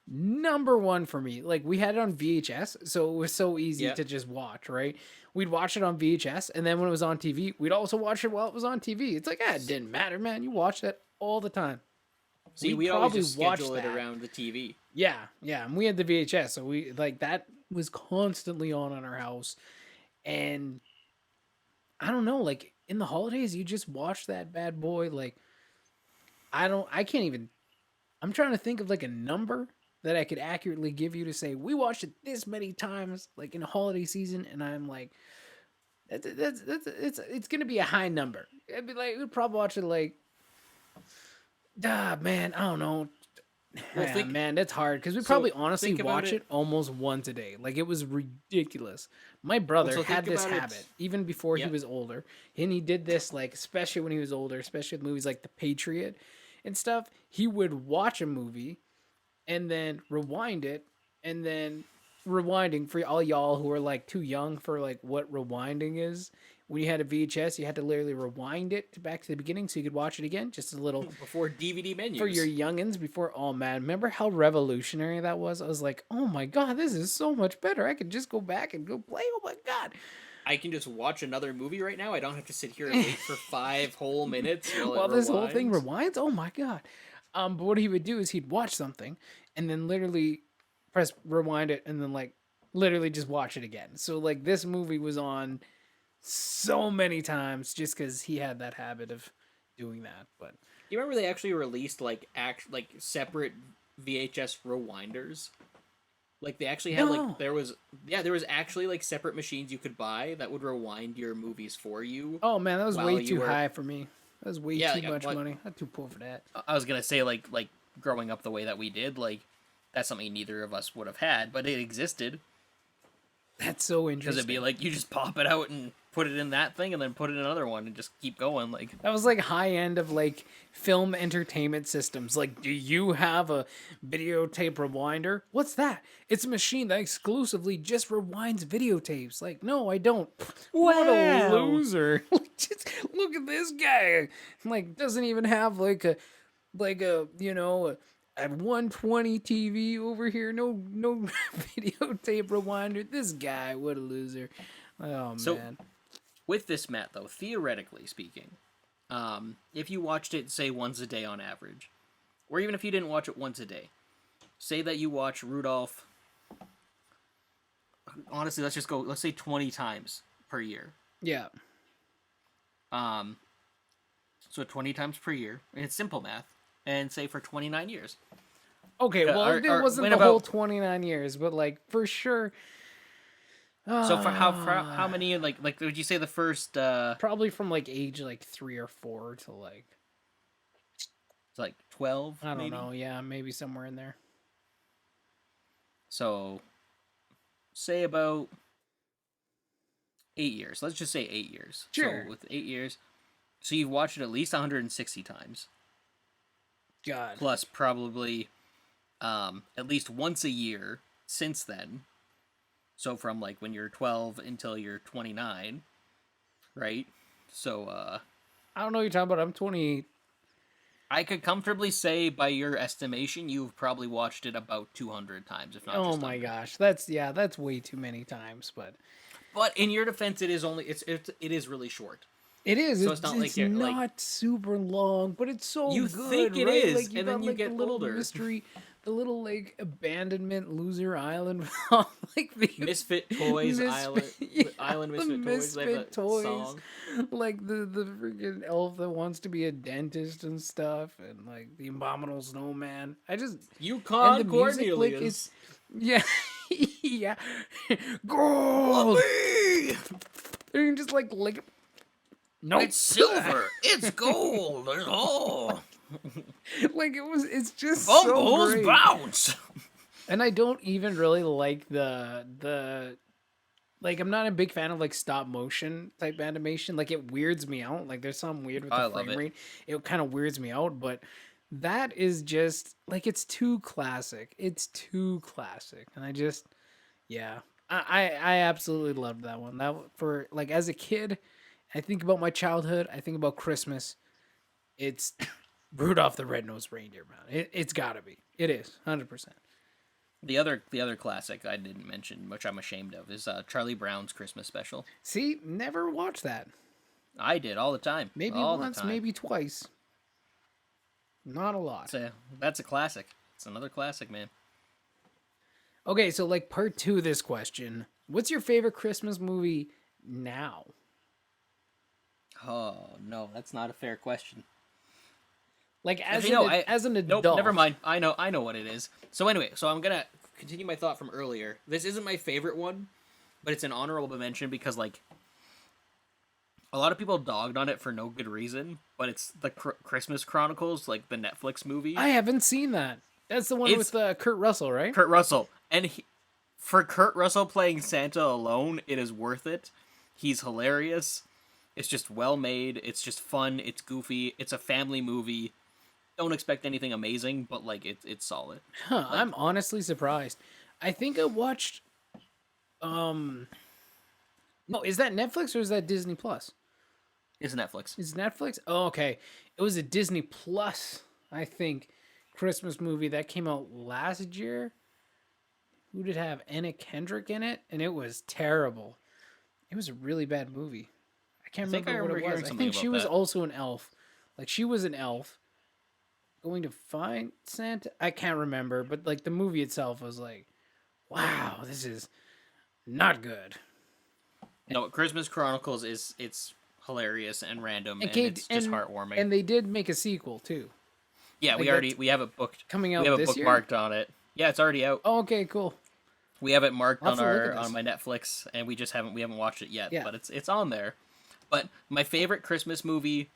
number one for me. Like we had it on VHS, so it was so easy to just watch, right? We'd watch it on VHS, and then when it was on TV, we'd also watch it while it was on TV. It's like, it didn't matter, man. You watched it all the time. See, we always just schedule it around the TV. Yeah, and we had the VHS, so we like that was constantly on in our house. And I don't know, like in the holidays, you just watch that bad boy. Like I can't even. I'm trying to think of like a number that I could accurately give you to say we watched it this many times, like in a holiday season, and I'm like, it's gonna be a high number. I'd be like, we'd probably watch it like, man, I don't know. Well, man, that's hard because we probably honestly watch it almost once a day. Like it was ridiculous. My brother had this habit even before he was older, and he did this like especially when he was older, especially with movies like The Patriot and stuff. He would watch a movie and then rewind it, and then rewinding for all y'all who are like too young for like what rewinding is. When you had a VHS, you had to literally rewind it back to the beginning so you could watch it again. Just a little before DVD menus for your youngins. Before, oh man, remember how revolutionary that was? I was like, oh my god, this is so much better. I could just go back and go play. Oh my god, I can just watch another movie right now. I don't have to sit here and wait for 5 whole minutes while this whole thing rewinds. Oh my god. But what he would do is he'd watch something and then literally press rewind it and then like literally just watch it again. So like this movie was on so many times just because he had that habit of doing that. But do you remember they actually released like separate VHS rewinders? Like they actually had like there was actually like separate machines you could buy that would rewind your movies for you. Oh man, that was way too high for me. That was way too much money. I'm too poor for that. I was gonna say like growing up the way that we did, like that's something neither of us would have had, but it existed. That's so interesting. Because it'd be like you just pop it out and put it in that thing and then put it in another one and just keep going. Like, That was like high end of like film entertainment systems. Like, do you have a videotape rewinder? What's that? It's a machine that exclusively just rewinds videotapes. Like, no, I don't. What a wow. loser. Like, just look at this guy. Like, doesn't even have like a a 120 TV over here. No videotape rewinder. This guy, what a loser. Oh So man. with this, Matt, though, theoretically speaking, if you watched it, say, once a day on average, or even if you didn't watch it once a day, say that you watch Rudolph, honestly, let's say 20 times per year. Yeah. So 20 times per year, and it's simple math, and say for 29 years. Okay, well, it wasn't when the whole about 29 years, but like for sure. So for how many, like would you say the first Probably from like age like 3 or 4 to like like 12 I don't maybe? know, yeah, maybe somewhere in there. So say about 8 years. Let's just say 8 years. Sure. So with 8 years, so you've watched it at least 160 times. God. Plus probably at least once a year since then. So from like when you're 12 until you're 29, right? So I don't know what you're talking about. I'm 20. I could comfortably say by your estimation you've probably watched it about 200 times, if not Oh just my under. gosh. That's way too many times, but But in your defense, it is really short. it is. So it's not like you're not like super long, but it's so you good, think it right? is, Like you and got then you like get the little older. mystery, the little like abandonment loser island, like the Misfit Toys Island, Island the Misfit Toys. They have that song. like the freaking elf that wants to be a dentist and stuff, and like the abominable snowman. And Yukon the music, like Cornelius. yeah, yeah, gold. Whoopee! You can just like lick it. Nope. It's silver. It's gold. Oh, Like it's just Bumbles so great. bounce. And I don't even really like the like I'm not a big fan of like stop motion type animation. Like it weirds me out. Like there's something weird with I the love frame it. rate. It kind of weirds me out, but that is just like it's too classic. It's too classic. And I just yeah. I absolutely loved that one. That for like as a kid, I think about my childhood, I think about Christmas. It's Rudolph the Red-Nosed Reindeer, man. It's gotta be. It is, 100%. The other classic I didn't mention, which I'm ashamed of, is Charlie Brown's Christmas special. See, never watched that. I did all the time. Maybe all once, the time. maybe twice. Not a lot. That's a classic. It's another classic, man. Okay, so like part 2 of this question. What's your favorite Christmas movie now? Oh no, that's not a fair question. Like as Actually, no, as an adult. Nope, never mind. I know what it is. So anyway, I'm gonna continue my thought from earlier. This isn't my favorite one, but it's an honorable mention because like a lot of people dogged on it for no good reason. But it's the Christmas Chronicles, like the Netflix movie. I haven't seen that. That's the one with Kurt Russell, right? Kurt Russell, and for Kurt Russell playing Santa alone, it is worth it. He's hilarious. It's just well made. It's just fun. It's goofy. It's a family movie. Don't expect anything amazing, but like it's solid. Huh, I'm honestly surprised. I think I watched no, is that Netflix or is that Disney Plus? It's Netflix. It's Netflix? Oh, okay. It was a Disney Plus, I think, Christmas movie that came out last year. Who did have Anna Kendrick in it? And it was terrible. It was a really bad movie. I can't remember what it was. I think she was also an elf. Like she was an elf going to find Santa. I can't remember, but like the movie itself was like, wow, this is not good. No, Christmas Chronicles it's hilarious and random, and it's just heartwarming. And they did make a sequel too. Yeah, like we have it booked. Coming out We have it this year? bookmarked on it. Yeah, it's already out. Oh, okay, cool. We have it marked I'll on have to look at on this. my Netflix, and we haven't watched it yet. Yeah. But it's on there. But my favorite Christmas movie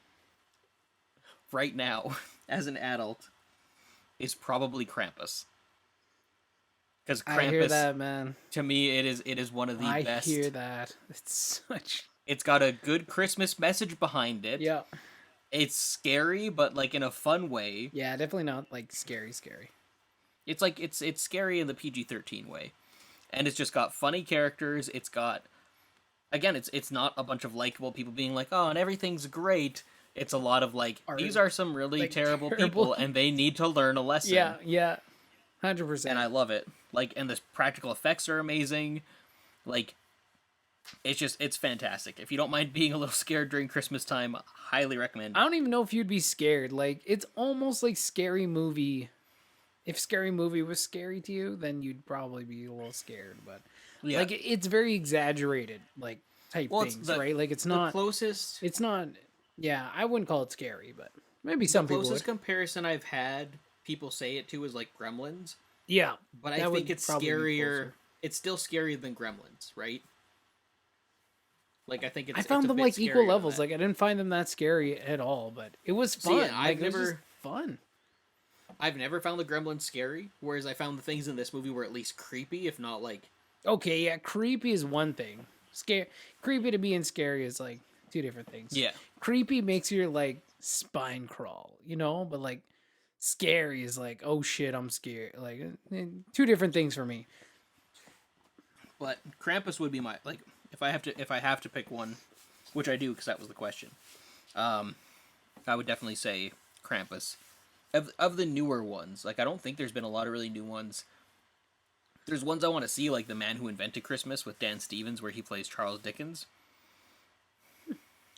right now, as an adult, is probably Krampus. Because I hear Krampus, that, man. to me, it is one of the best. I hear that. It's such. It's got a good Christmas message behind it. Yeah. It's scary, but like in a fun way. Yeah, definitely not like scary, scary. It's like it's scary in the PG-13 way, and it's just got funny characters. It's got, again, it's not a bunch of likable people being like, oh, and everything's great. It's a lot of like, these are some really like, terrible terrible. people, and they need to learn a lesson. Yeah, yeah. 100%. And I love it. Like, and the practical effects are amazing. Like, it's fantastic. If you don't mind being a little scared during Christmas time, highly recommend. I don't even know if you'd be scared. Like, it's almost like Scary Movie. If Scary Movie was scary to you, then you'd probably be a little scared. But Yeah. like, it's very exaggerated, like type things, right? Like, it's not the closest. It's not. Yeah, I wouldn't call it scary, but maybe some people would. Closest comparison I've had people say it to is like Gremlins, Yeah, but that I would think it's probably be scarier. closer. It's still scarier than Gremlins, right? Like, I think it's. I found it's a them bit like scarier equal than levels. that. Like, I didn't find them that scary at all, but it was See, fun. I've Like, it was never- just fun. I've never found the Gremlins scary, whereas I found the things in this movie were at least creepy, if not like. Okay, yeah, creepy is one thing. Creepy to me and scary is like two different things. Yeah. Creepy makes your like spine crawl, you know, but like scary is like, oh shit, I'm scared. Like two different things for me. But Krampus would be my, like, if I have to pick one, which I do because that was the question. I would definitely say Krampus. Of the newer ones, like, I don't think there's been a lot of really new ones. There's ones I want to see, like The Man Who Invented Christmas with Dan Stevens, where he plays Charles Dickens.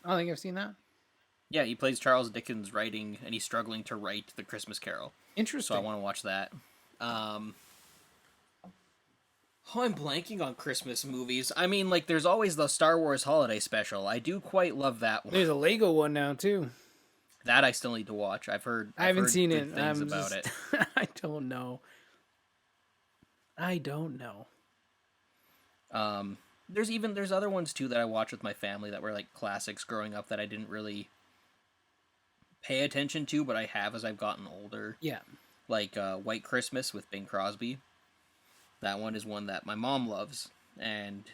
I don't think I've seen that. Yeah, he plays Charles Dickens writing, and he's struggling to write The Christmas Carol. Interesting. So I want to watch that. Oh, I'm blanking on Christmas movies. I mean, like, there's always the Star Wars Holiday Special. I do quite love that one. There's a Lego one now too. That I still need to watch. I haven't heard seen good it. things about it. I don't know. There's other ones too that I watched with my family that were like classics growing up that I didn't really pay attention to, but I have as I've gotten older. Yeah. Like White Christmas with Bing Crosby. That one is one that my mom loves, and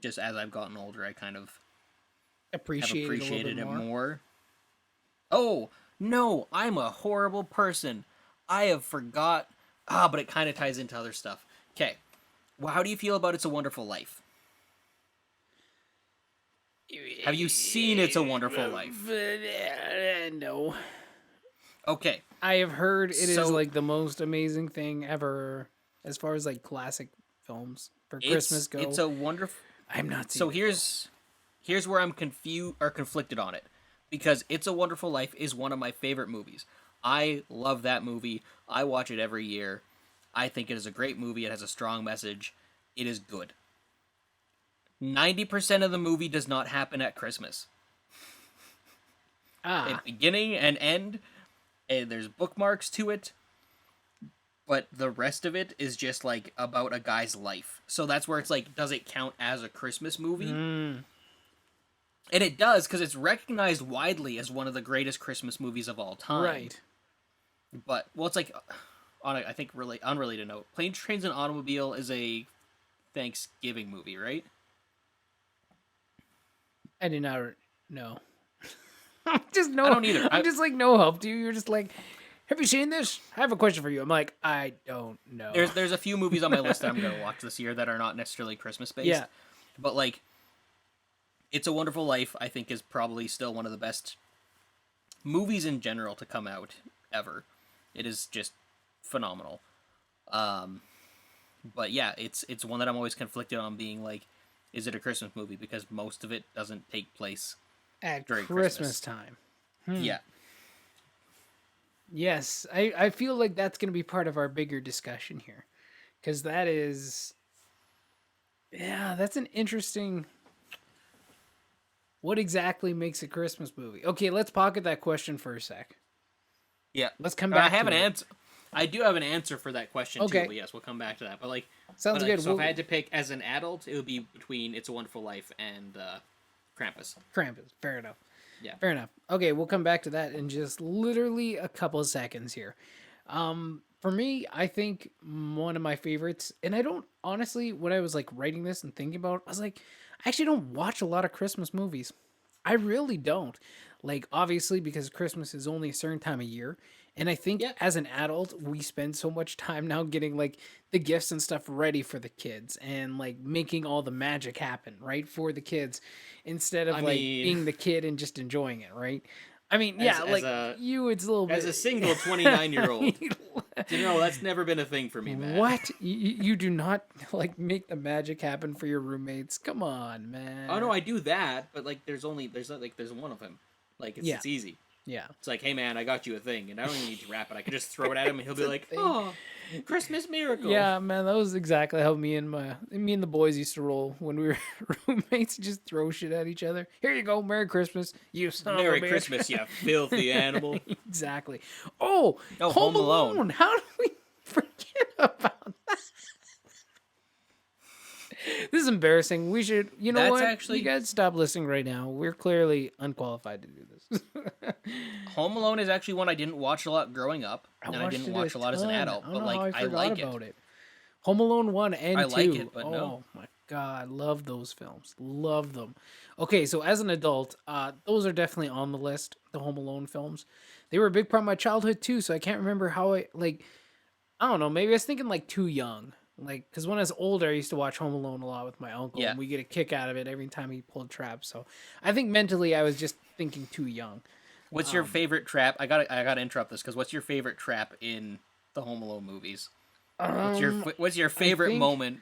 just as I've gotten older, I kind of have appreciated it more. Oh, no, I'm a horrible person. I have forgot. But it kind of ties into other stuff. Okay. Well, how do you feel about It's a Wonderful Life? Have you seen It's a Wonderful Life? No. Okay. I have heard it is So- like the most amazing thing ever as far as like classic films for Christmas go. It's a wonderful. I'm not So seeing here's where I'm conflicted on it, because It's a Wonderful Life is one of my favorite movies. I love that movie. I watch it every year. I think it is a great movie. It has a strong message. It is good. 90% of the movie does not happen at Christmas. At beginning and end, and there's bookmarks to it, but the rest of it is just like about a guy's life. So that's where it's like, does it count as a Christmas movie? And it does, because it's recognized widely as one of the greatest Christmas movies of all time. right. But, well, it's like, on a, I think, really unrelated note, Planes, Trains, and Automobile is a Thanksgiving movie, right? I did not know. I'm just no. I don't either. I'm just like no help to you. You're just like, have you seen this? I have a question for you. I'm like, I don't know. There's a few movies on my list that I'm going to watch this year that are not necessarily Christmas-based. Yeah. But, like, It's a Wonderful Life, I think, is probably still one of the best movies in general to come out ever. It is just phenomenal. But yeah, it's one that I'm always conflicted on being like, is it a Christmas movie? Because most of it doesn't take place at during Christmas time. Yeah. Yes, I feel like that's going to be part of our bigger discussion here, because that is, yeah, that's an interesting. What exactly makes a Christmas movie? Okay, let's pocket that question for a sec. Yeah. Let's come back. I have to an it. answer. I do have an answer for that question Okay. too, but yes, we'll come back to that. But like, Sounds but, good. So if I had to pick as an adult, it would be between It's a Wonderful Life and Krampus. Krampus. Fair enough. Yeah. Fair enough. Okay, we'll come back to that in just literally a couple of seconds here. For me, I think one of my favorites, and I don't honestly, when I was like writing this and thinking about it, I was like, I actually don't watch a lot of Christmas movies. I really don't. Like, obviously, because Christmas is only a certain time of year. And I think Yeah. as an adult, we spend so much time now getting like the gifts and stuff ready for the kids and like making all the magic happen, right? For the kids instead of I like mean, being the kid and just enjoying it, right? I mean, as yeah, as like a you, it's a little as bit. a single 29-year-old, that's never been a thing for me, Matt. What? You do not like make the magic happen for your roommates? Come on, Oh no, man. I do that, but like there's one of him. Like Yeah, it's easy. yeah. It's like, hey man, I got you a thing, and I don't even need to wrap it. I could just throw it at him, and he'll be a like, thing. "Oh, Christmas miracle." Yeah, man, that was exactly how me and the boys used to roll when we were roommates. Just throw shit at each other. Here you go, Merry Christmas, you son of a Merry bitch. Christmas, you filthy animal. Exactly. Oh, Oh, Home Home Alone. Alone. How did we forget about that? This is embarrassing. We should, you know That's what? actually- You guys stop listening right now. We're clearly unqualified to do this. Home Alone is actually one I didn't watch a lot growing up, and I watched didn't it watch a lot as an ton. adult. I don't But know like, how I forgot like about it. Home Alone 1 and 2. I like it, but oh no. my god, love those films. Love them. Okay, so as an adult, those are definitely on the list, the Home Alone films. They were a big part of my childhood too, so I can't remember how I don't know, maybe I was thinking like too young. Like, because when I was older, I used to watch Home Alone a lot with my uncle, Yeah. and we get a kick out of it every time he pulled traps. So I think mentally, I was just thinking too young. What's your favorite trap? I gotta interrupt this because what's your favorite trap in the Home Alone movies? What's your favorite think- moment?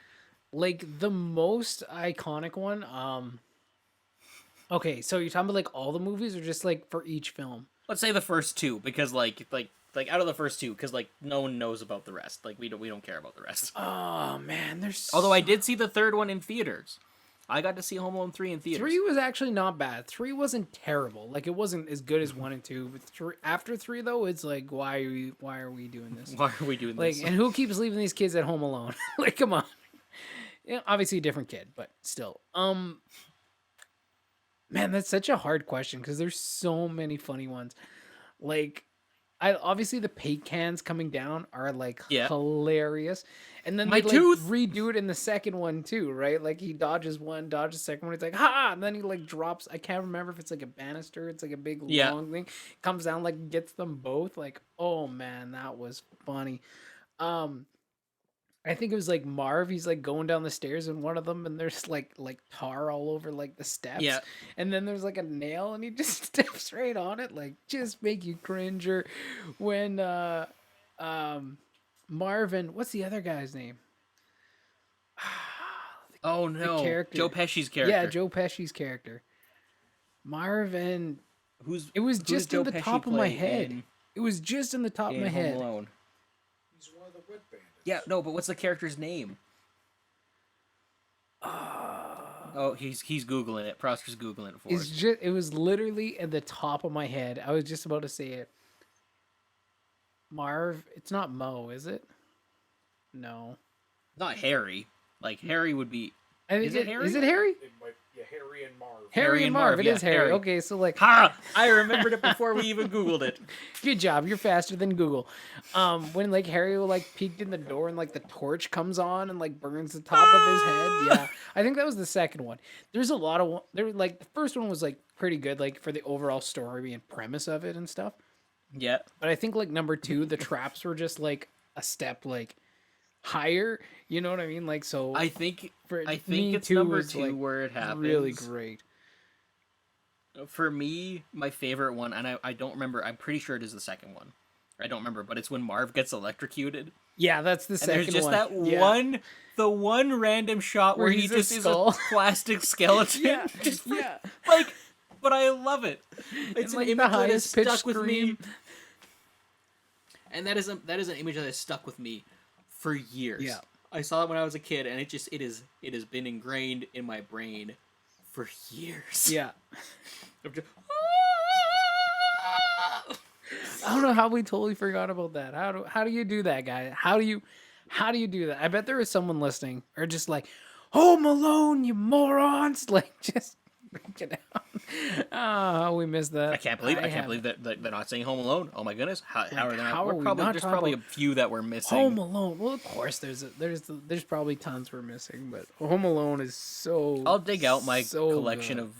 Like the most iconic one. Okay, so you're talking about like all the movies, or just like for each film? Let's say the first two, because like out of the first two, because like no one knows about the rest. Like we don't care about the rest. Oh man, there's Although I did see the third one in theaters. I got to see Home Alone 3 in theaters. 3 was actually not bad. 3 wasn't terrible. Like it wasn't as good as 1 and 2. But after 3 though, it's like why are we doing this? Why are we doing Like, this? and who keeps leaving these kids at home alone? Like, come on. Yeah, obviously a different kid, but still. Man, that's such a hard question because there's so many funny ones. Like, I obviously the paint cans coming down are like Yeah. hilarious, and then My they like tooth! redo it in the second one too, right? Like he dodges one, dodges the second one. He's like ha, and then he like drops. I can't remember if it's like a banister. It's like a big Yeah. long thing. Comes down like gets them both. Like oh man, that was funny. I think it was like Marv. He's like going down the stairs in one of them, and there's like tar all over like the steps. Yeah. And then there's like a nail, and he just steps right on it, like just make you cringe. Or when Marvin, what's the other guy's name? Oh no, character. Joe Pesci's character. Yeah, Joe Pesci's character. Marvin. Who's It was who just does in Joe the Pesci top of my play head. It was just in the top of in my Home head. Alone? He's one of the wet bandits. Yeah, no, but what's the character's name? Oh, he's googling it. Prosper's googling it for It's us. just it was literally at the top of my head. I was just about to say it. Marv, it's not Mo, is it? No. Not Harry. Like Harry would be. I think Is it Harry? Is it Harry? It might, yeah, Harry and Marv. Harry and Marv. It yeah, is Harry. Harry. Okay, so like Ha! I remembered it before we even googled it. good job. You're faster than Google. When like Harry like peeked in the door and like the torch comes on and like burns the top of his head. Yeah. I think that was the second one. There's a lot of there like the first one was like pretty good like for the overall story and premise of it and stuff. Yeah. But I think like number 2, the traps were just like a step like higher. You know what I mean? Like so I think for I me, think it's 2 number was, 2 like, where it happens. really great. For me, my favorite one, and I don't remember. I'm pretty sure it is the second one. I don't remember, but it's when Marv gets electrocuted. Yeah, that's the And second there's just one. that Yeah. the one random shot Where where he he's a just is skull. a plastic skeleton. Yeah, just for- yeah. like, but I love it. It's like, an the image that has highest pitch stuck with me, scream. and that is an image that has stuck with me for years. Yeah. I saw it when I was a kid, and it has been ingrained in my brain for years. Yeah. I'm just- I don't know how we totally forgot about that. How do you do that, guy? How do you do that? I bet there is someone listening or just like, Home Alone, you morons! Like just Break it down. Oh, we missed that. I can't believe that they're not saying Home Alone. Oh my goodness, how are they not? how are we probably not there's talking probably about a few that we're missing. Home Alone. Well, of course, there's probably tons we're missing, but Home Alone is so. I'll dig out my so collection good. of.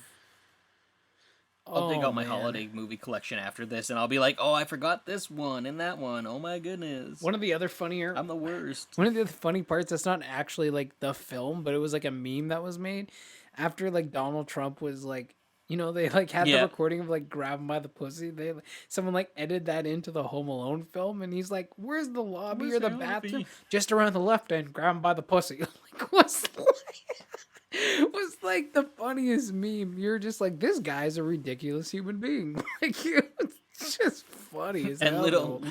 I'll dig out my man. holiday movie collection after this, and I'll be like, oh, I forgot this one and that one. Oh my goodness, One of the other funnier. I'm the worst. One of the other funny parts that's not actually like the film, but it was like a meme that was made after like Donald Trump was like, they like had the Yeah. recording of like grab him by the pussy. Someone like edited that into the Home Alone film, and he's like, "Where's the lobby Where's or the the bathroom? lobby?" Just around the left end. Grab him by the pussy." Like was like the funniest meme. You're just like, this guy's a ridiculous human being. Like it's just funny as And hell.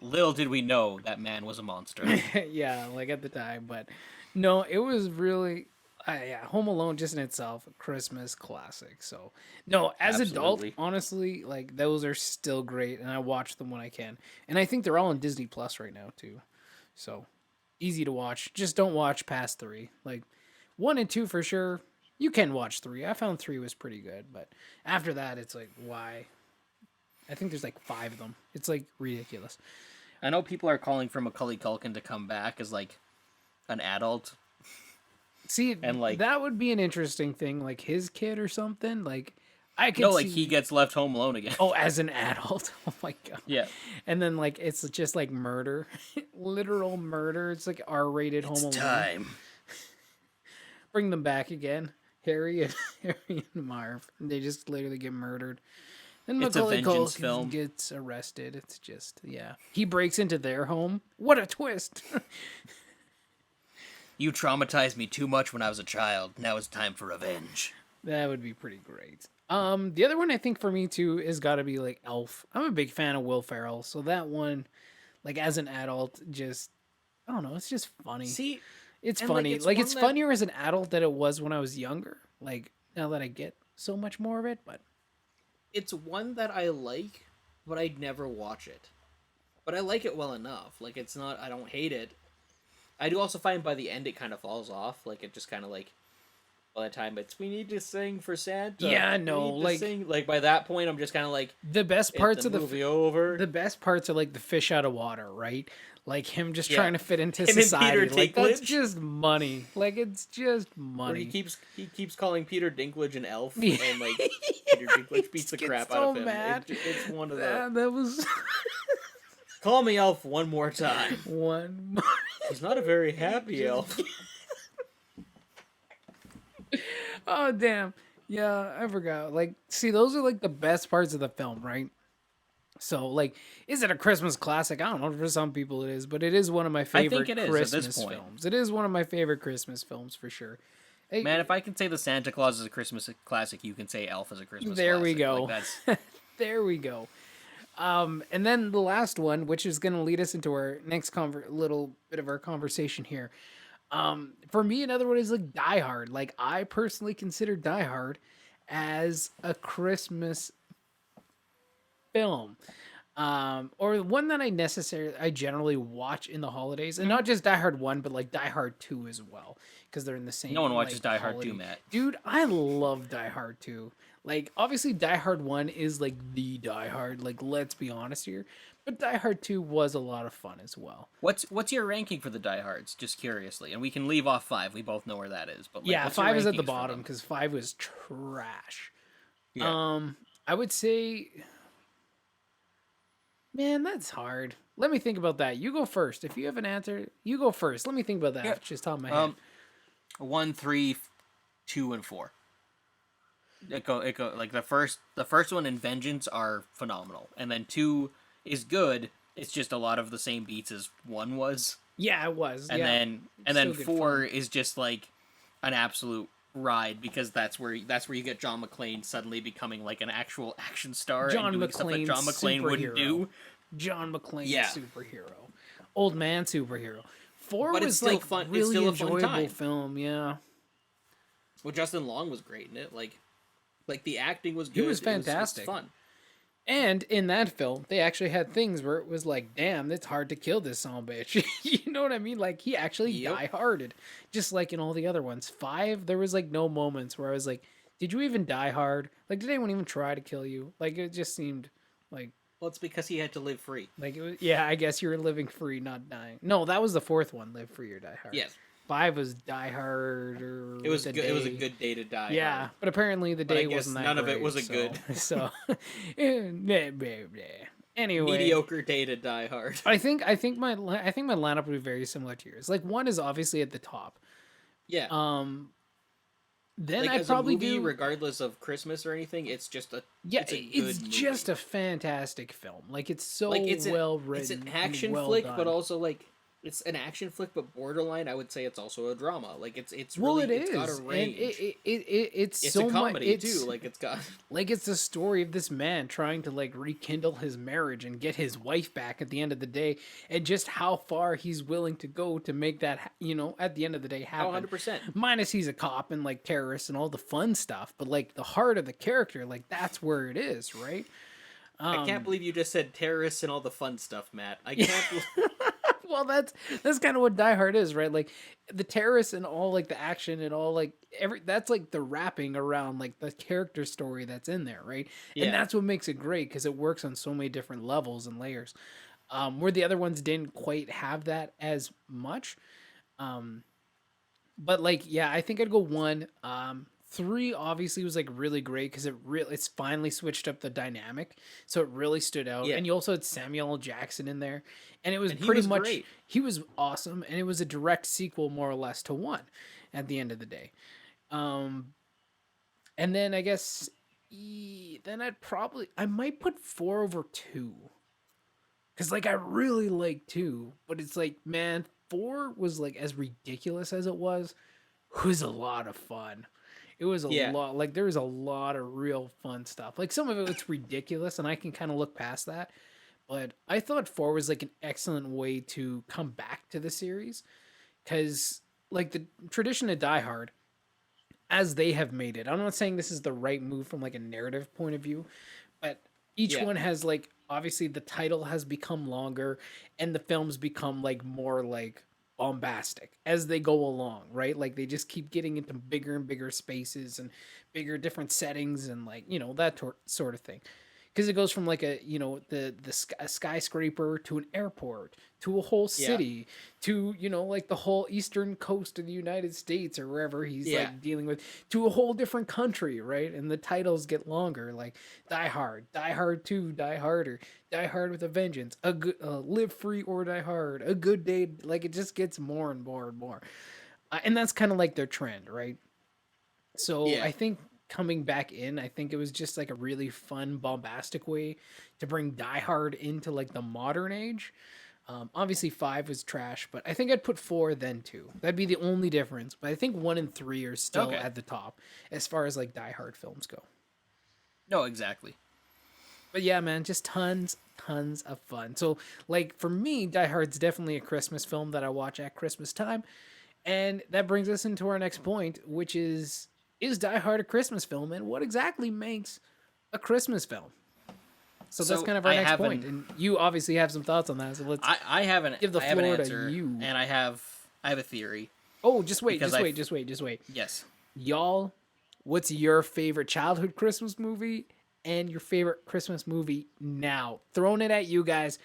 little did we know that man was a monster. Yeah, like at the time, but no, it was really yeah, Home Alone just in itself a Christmas classic. So no, as adult, Absolutely. honestly, like those are still great, and I watch them when I can, and I think they're all on Disney Plus right now too. So easy to watch. Just don't watch past 3. Like 1 and 2 for sure. You can watch 3. I found 3 was pretty good, but after that, it's like why? I think there's like 5 of them. It's like ridiculous. I know people are calling for Macaulay Culkin to come back as like an adult. See, And, like- that would be an interesting thing, like his kid or something. Like I could No, like see... he gets left home alone again. Oh, as an adult. Oh my god. Yeah. And then like it's just like murder, literal murder. It's like R-rated Home Alone. Time. Bring them back again, Harry and Marv. They just literally get murdered. Then It's a Macaulay vengeance Culkin film. gets arrested. It's just he breaks into their home. What a twist! You traumatized me too much when I was a child. Now it's time for revenge. That would be pretty great. The other one I think for me too is got to be like Elf. I'm a big fan of Will Ferrell, so that one, like as an adult, just I don't know, it's just funny. See, It's and, like, funny. it's Like one it's that- funnier as an adult than it was when I was younger. Like now that I get so much more of it, but it's one that I like, but I'd never watch it. But I like it well enough. Like it's not. I don't hate it. I do also find by the end it kind of falls off. Like it just kind of like by the time it's we need to sing for Santa. Yeah, we no, need to like- sing. Like by that point I'm just kind of like the best parts is of the the movie over. the best parts are like the fish out of water, right? Like him just Yeah. trying to fit into Him and society. Peter Like that's Dinklage. just money. Like it's just Where money. he keeps calling Peter Dinklage an elf, Yeah. and like Peter Dinklage beats the Gets crap so out of him. mad. It's one of the That was call me elf one more time. one. He's not a very happy elf. Oh damn. Yeah, I forgot. Like, see, those are like the best parts of the film, right? So, like, is it a Christmas classic? I don't know. For some people, it is, but it is one of my favorite think it is at this Christmas point. films. It is one of my favorite Christmas films for sure. Hey, Man, if I can say the Santa Claus is a Christmas classic, you can say Elf is a Christmas there classic. we go. Like, that's There we go. And then the last one, which is going to lead us into our next little bit of our conversation here. For me, another one is like Die Hard. Like I personally consider Die Hard as a Christmas film. Or one that I generally watch in the holidays, and not just Die Hard 1, but like Die Hard 2 as well, because they're in the same. No one watches like, Die Hard holiday. 2, Matt. Dude, I love Die Hard 2. Like, obviously, Die Hard 1 is like the Die Hard. Like, let's be honest here. But Die Hard 2 was a lot of fun as well. what's your ranking for the Die Hards? Just curiously, and we can leave off 5. We both know where that is. But like, Yeah, what's your 5 is at rankings the for bottom them? because 5 was trash. Yeah. I would say, man, that's hard. Let me think about that. You go first. If you have an answer, you go first. Let me think about that. Yeah. Just top of my head. 1, 3, 2, and 4. It go like the first one and Vengeance are phenomenal, and then 2 is good. It's just a lot of the same beats as 1 was, Yeah, it was. and yeah. then Still good 4 is just like an absolute ride because that's where you get John McClane suddenly becoming like an actual action star John and doing stuff that McClane's John McClane wouldn't superhero. do. John McClane Yeah. superhero, old man superhero. 4 But it's was still like fun- it's really still a fun enjoyable time. film. Yeah, Well, Justin Long was great in it. Like the acting was good. He was It fantastic. fun. and in that film, they actually had things where it was like, damn, it's hard to kill this son of a bitch. You know what I mean? Like he actually Yep. die-harded, just like in all the other ones. 5, there was like no moments where I was like, did you even die hard? Like, did anyone even try to kill you? Like, it just seemed like Well, it's because he had to live free. it was, yeah, I guess you were living free, not dying. No, that was the fourth one, live free or die hard. Yes. 5 was die hard or It was the good. It was a day. good day to die. Yeah, hard. but apparently the But I day guess wasn't that none of it great, was a so, good. So, anyway, Mediocre day to die hard. I think my lineup would be very similar to yours. Like 1 is obviously at the top. Yeah. Then Like I'd as probably a movie, do regardless of Christmas or anything, it's just a yeah. It's a good It's movie. just a fantastic film. Like it's so like it's well an, written. It's an and action well flick, done. but also like it's an action flick, but borderline. I would say it's also a drama. Like it's well, really, it it's is, got a range. and it's it's so a comedy much. too. Like it's got Like it's the story of this man trying to like rekindle his marriage and get his wife back at the end of the day, and just how far he's willing to go to make that at the end of the day happen. 100%. Minus he's a cop and like terrorists and all the fun stuff, but like the heart of the character, like that's where it is, right? I can't believe you just said terrorists and all the fun stuff, Matt. I can't. Well, that's kind of what Die Hard is, right? Like the terrorists and all like the action and all like that's like the wrapping around like the character story that's in there, right? Yeah. And that's what makes it great because it works on so many different levels and layers. Where the other ones didn't quite have that as much. But like, yeah, I think I'd go 1. 3 obviously was like really great because it's finally switched up the dynamic, so it really stood out. Yeah. And you also had Samuel L. Jackson in there, and it was And he pretty was much great. he was awesome, and it was a direct sequel more or less to 1 at the end of the day. And then I guess then I might put 4 over 2 because like I really like 2, but it's like man 4 was like as ridiculous as it was a lot of fun. It was a Yeah. lot, like there was a lot of real fun stuff. Like some of it was ridiculous, and I can kind of look past that. But I thought 4 was like an excellent way to come back to the series, because like the tradition of Die Hard, as they have made it. I'm not saying this is the right move from like a narrative point of view, but each Yeah. one has like obviously the title has become longer, and the films become like more like bombastic as they go along, right? Like they just keep getting into bigger and bigger spaces and bigger different settings and like that sort of thing. Because it goes from like a a skyscraper to an airport to a whole Yeah. city to like the whole eastern coast of the United States or wherever he's Yeah. like dealing with, to a whole different country, right? And the titles get longer, like Die Hard, Die Hard 2, Die Harder, Die Hard with a Vengeance, a good Live Free or Die Hard, A Good Day. Like it just gets more and more and more, and that's kind of like their trend, right? So Yeah. I think coming back in, I think it was just like a really fun, bombastic way to bring Die Hard into like the modern age. Obviously 5 was trash, but I think I'd put 4 then 2. That'd be the only difference. But I think 1 and 3 are still Okay. at the top as far as like Die Hard films go. No, exactly. But yeah, man, just tons of fun. So like for me, Die Hard's definitely a Christmas film that I watch at Christmas time. And that brings us into our next point, which is Die Hard a Christmas film, and what exactly makes a Christmas film? So that's So kind of our I next have point, and you obviously have some thoughts on that. So let's. I have an Give the I have an floor to answer, you. and I have a theory. Oh, just wait, because just wait. Yes. Y'all, what's your favorite childhood Christmas movie and your favorite Christmas movie now? Throwing it at you guys.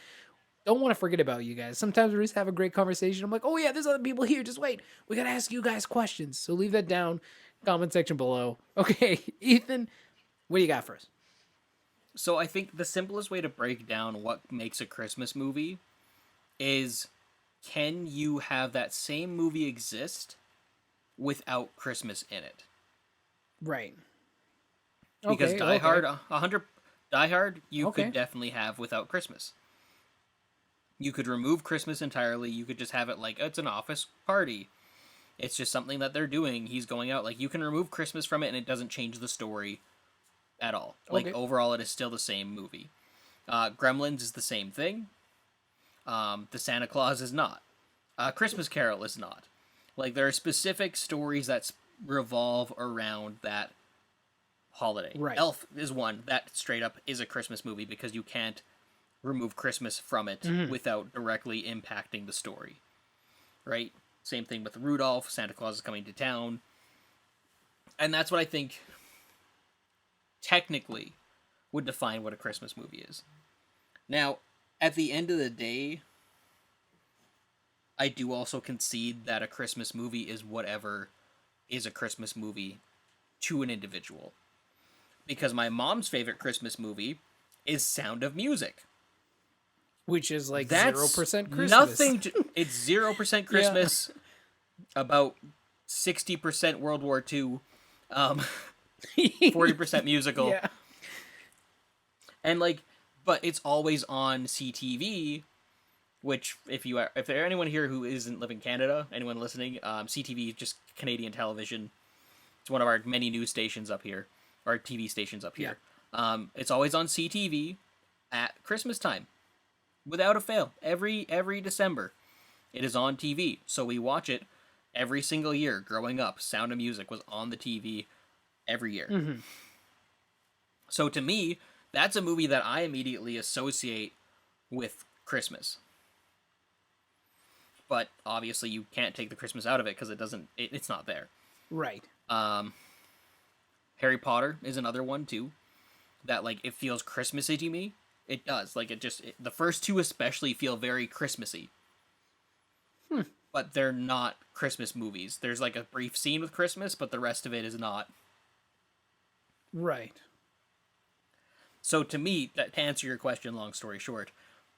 Don't want to forget about you guys. Sometimes we just have a great conversation. I'm like, oh yeah, there's other people here. Just wait. We got to ask you guys questions. So leave that down. Comment section below. Okay, Ethan, what do you got for us? So I think the simplest way to break down what makes a Christmas movie is, can you have that same movie exist without Christmas in it? Right. Because Okay, Die okay. Hard, 100 Die Hard, you Okay. could definitely have without Christmas. You could remove Christmas entirely. You could just have it like, it's an office party. It's just something that they're doing. He's going out. Like, you can remove Christmas from it and it doesn't change the story at all. Like, Okay. overall, it is still the same movie. Gremlins is the same thing. The Santa Claus is not. Christmas Carol is not. Like, there are specific stories that revolve around that holiday. Right. Elf is one that straight up is a Christmas movie because you can't remove Christmas from it without directly impacting the story. Right? Same thing with Rudolph. Santa Claus is coming to town. And that's what I think technically would define what a Christmas movie is. Now, at the end of the day, I do also concede that a Christmas movie is whatever is a Christmas movie to an individual. Because my mom's favorite Christmas movie is Sound of Music. Which is like That's 0% Christmas. nothing to, it's 0% Christmas, about 60% World War II, 40% musical. Yeah. And like, but it's always on CTV, which if there anyone here who isn't living in Canada, anyone listening, CTV is just Canadian television. It's one of our many news stations up here, or TV stations up here. It's always on CTV at Christmas time, without a fail. Every December, it is on TV. So we watch it every single year. Growing up, Sound of Music was on the TV every year. Mm-hmm. So to me, that's a movie that I immediately associate with Christmas. But obviously, you can't take the Christmas out of it because it's not there. Right. Harry Potter is another one too, that like it feels Christmassy to me. It does. Like the first two especially feel very Christmassy. But they're not Christmas movies. There's like a brief scene with Christmas, but the rest of it is not. Right. So to me, to answer your question, long story short,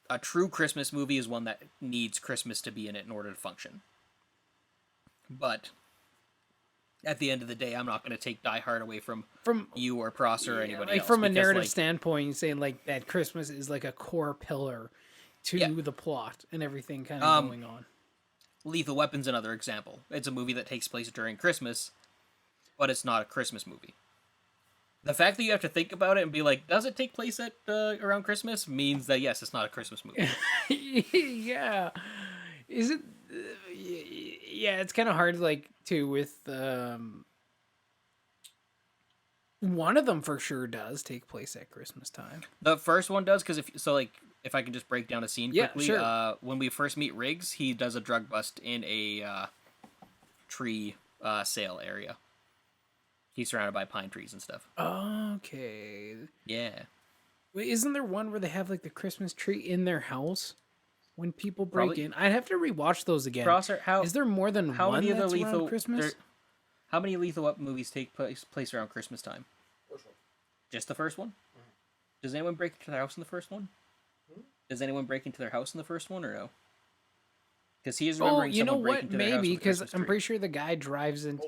a true Christmas movie is one that needs Christmas to be in it in order to function. But at the end of the day, I'm not going to take Die Hard away from you or Prosser or anybody else. From a because, narrative like, standpoint, you're saying like that Christmas is like a core pillar to the plot and everything kind of going on. Lethal Weapon's another example. It's a movie that takes place during Christmas, but it's not a Christmas movie. The fact that you have to think about it and be like, does it take place at around Christmas, means that yes, it's not a Christmas movie. Yeah. Is it? Yeah, it's kind of hard, like, too, with one of them for sure does take place at Christmas time. The first one does, because if I can just break down a scene quickly, sure. When we first meet Riggs, he does a drug bust in a tree sale area. He's surrounded by pine trees and stuff. Okay. Yeah. Wait, isn't there one where they have like the Christmas tree in their house when people break Probably. in? I'd have to rewatch those again. Prosser, Is there more than how one many of the that's around lethal Christmas? how many Lethal Weapon movies take place around Christmas time? First one. Just the first one? Does anyone break into their house in the first one? Does anyone break into their house in the first one or no? Because he is remembering you know someone what? breaking into their house Maybe, with a because Christmas I'm tree. pretty sure the guy drives in.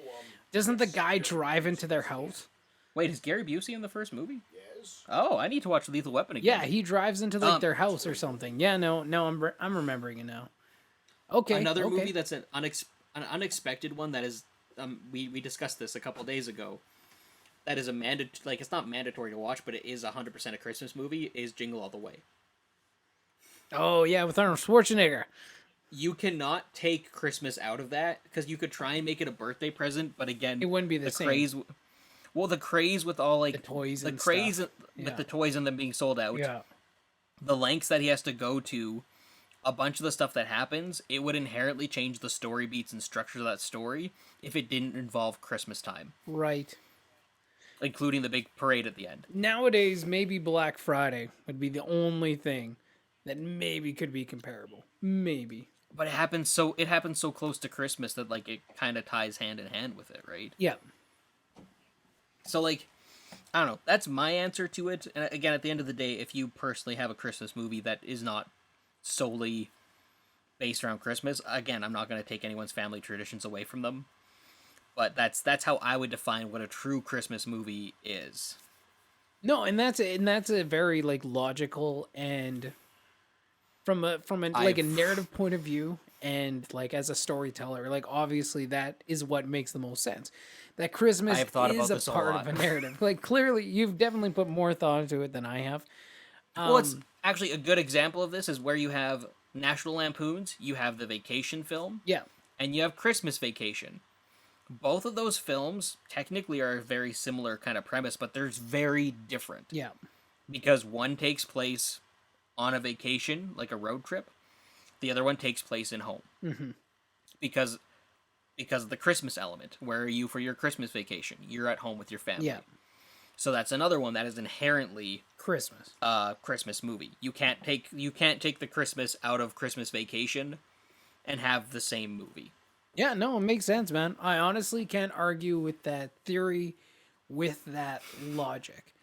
Doesn't the guy drive into their house? Wait, is Gary Busey in the first movie? Yes. Oh, I need to watch Lethal Weapon again. Yeah, he drives into like their house or something. Yeah, no, I'm remembering it now. Okay, Another okay. movie that's an unexpected one that is we discussed this a couple days ago. That is it's not mandatory to watch, but it is 100% a Christmas movie. Is Jingle All the Way. Oh yeah, with Arnold Schwarzenegger. You cannot take Christmas out of that because you could try and make it a birthday present, but again, It wouldn't be the same. craze. Well, the craze with all like The toys the and craze stuff. with Yeah. the toys and them being sold out. Yeah. The lengths that he has to go to, a bunch of the stuff that happens, it would inherently change the story beats and structure of that story if it didn't involve Christmas time, Right. including the big parade at the end. Nowadays, maybe Black Friday would be the only thing that maybe could be comparable. Maybe. But it happens so close to Christmas that like it kind of ties hand in hand with it, right? Yeah. So like, I don't know. That's my answer to it. And again, at the end of the day, if you personally have a Christmas movie that is not solely based around Christmas, again, I'm not going to take anyone's family traditions away from them. But that's how I would define what a true Christmas movie is. No, and that's a very like logical and from a like a narrative point of view and like as a storyteller, like obviously that is what makes the most sense. That Christmas I've thought about is a this a part lot. of a narrative. Like clearly you've definitely put more thought into it than I have. Well, it's actually a good example of this is where you have National Lampoons, you have the Vacation film, Yeah. and you have Christmas Vacation. Both of those films technically are a very similar kind of premise, but they're very different. Yeah. Because one takes place on a vacation, like a road trip. The other one takes place in home. Mm-hmm. Because of the Christmas element. Where are you for your Christmas vacation? You're at home with your family. Yeah. So that's another one that is inherently Christmas. Christmas movie. You can't take the Christmas out of Christmas Vacation and have the same movie. Yeah, no, it makes sense, man. I honestly can't argue with that theory, with that logic.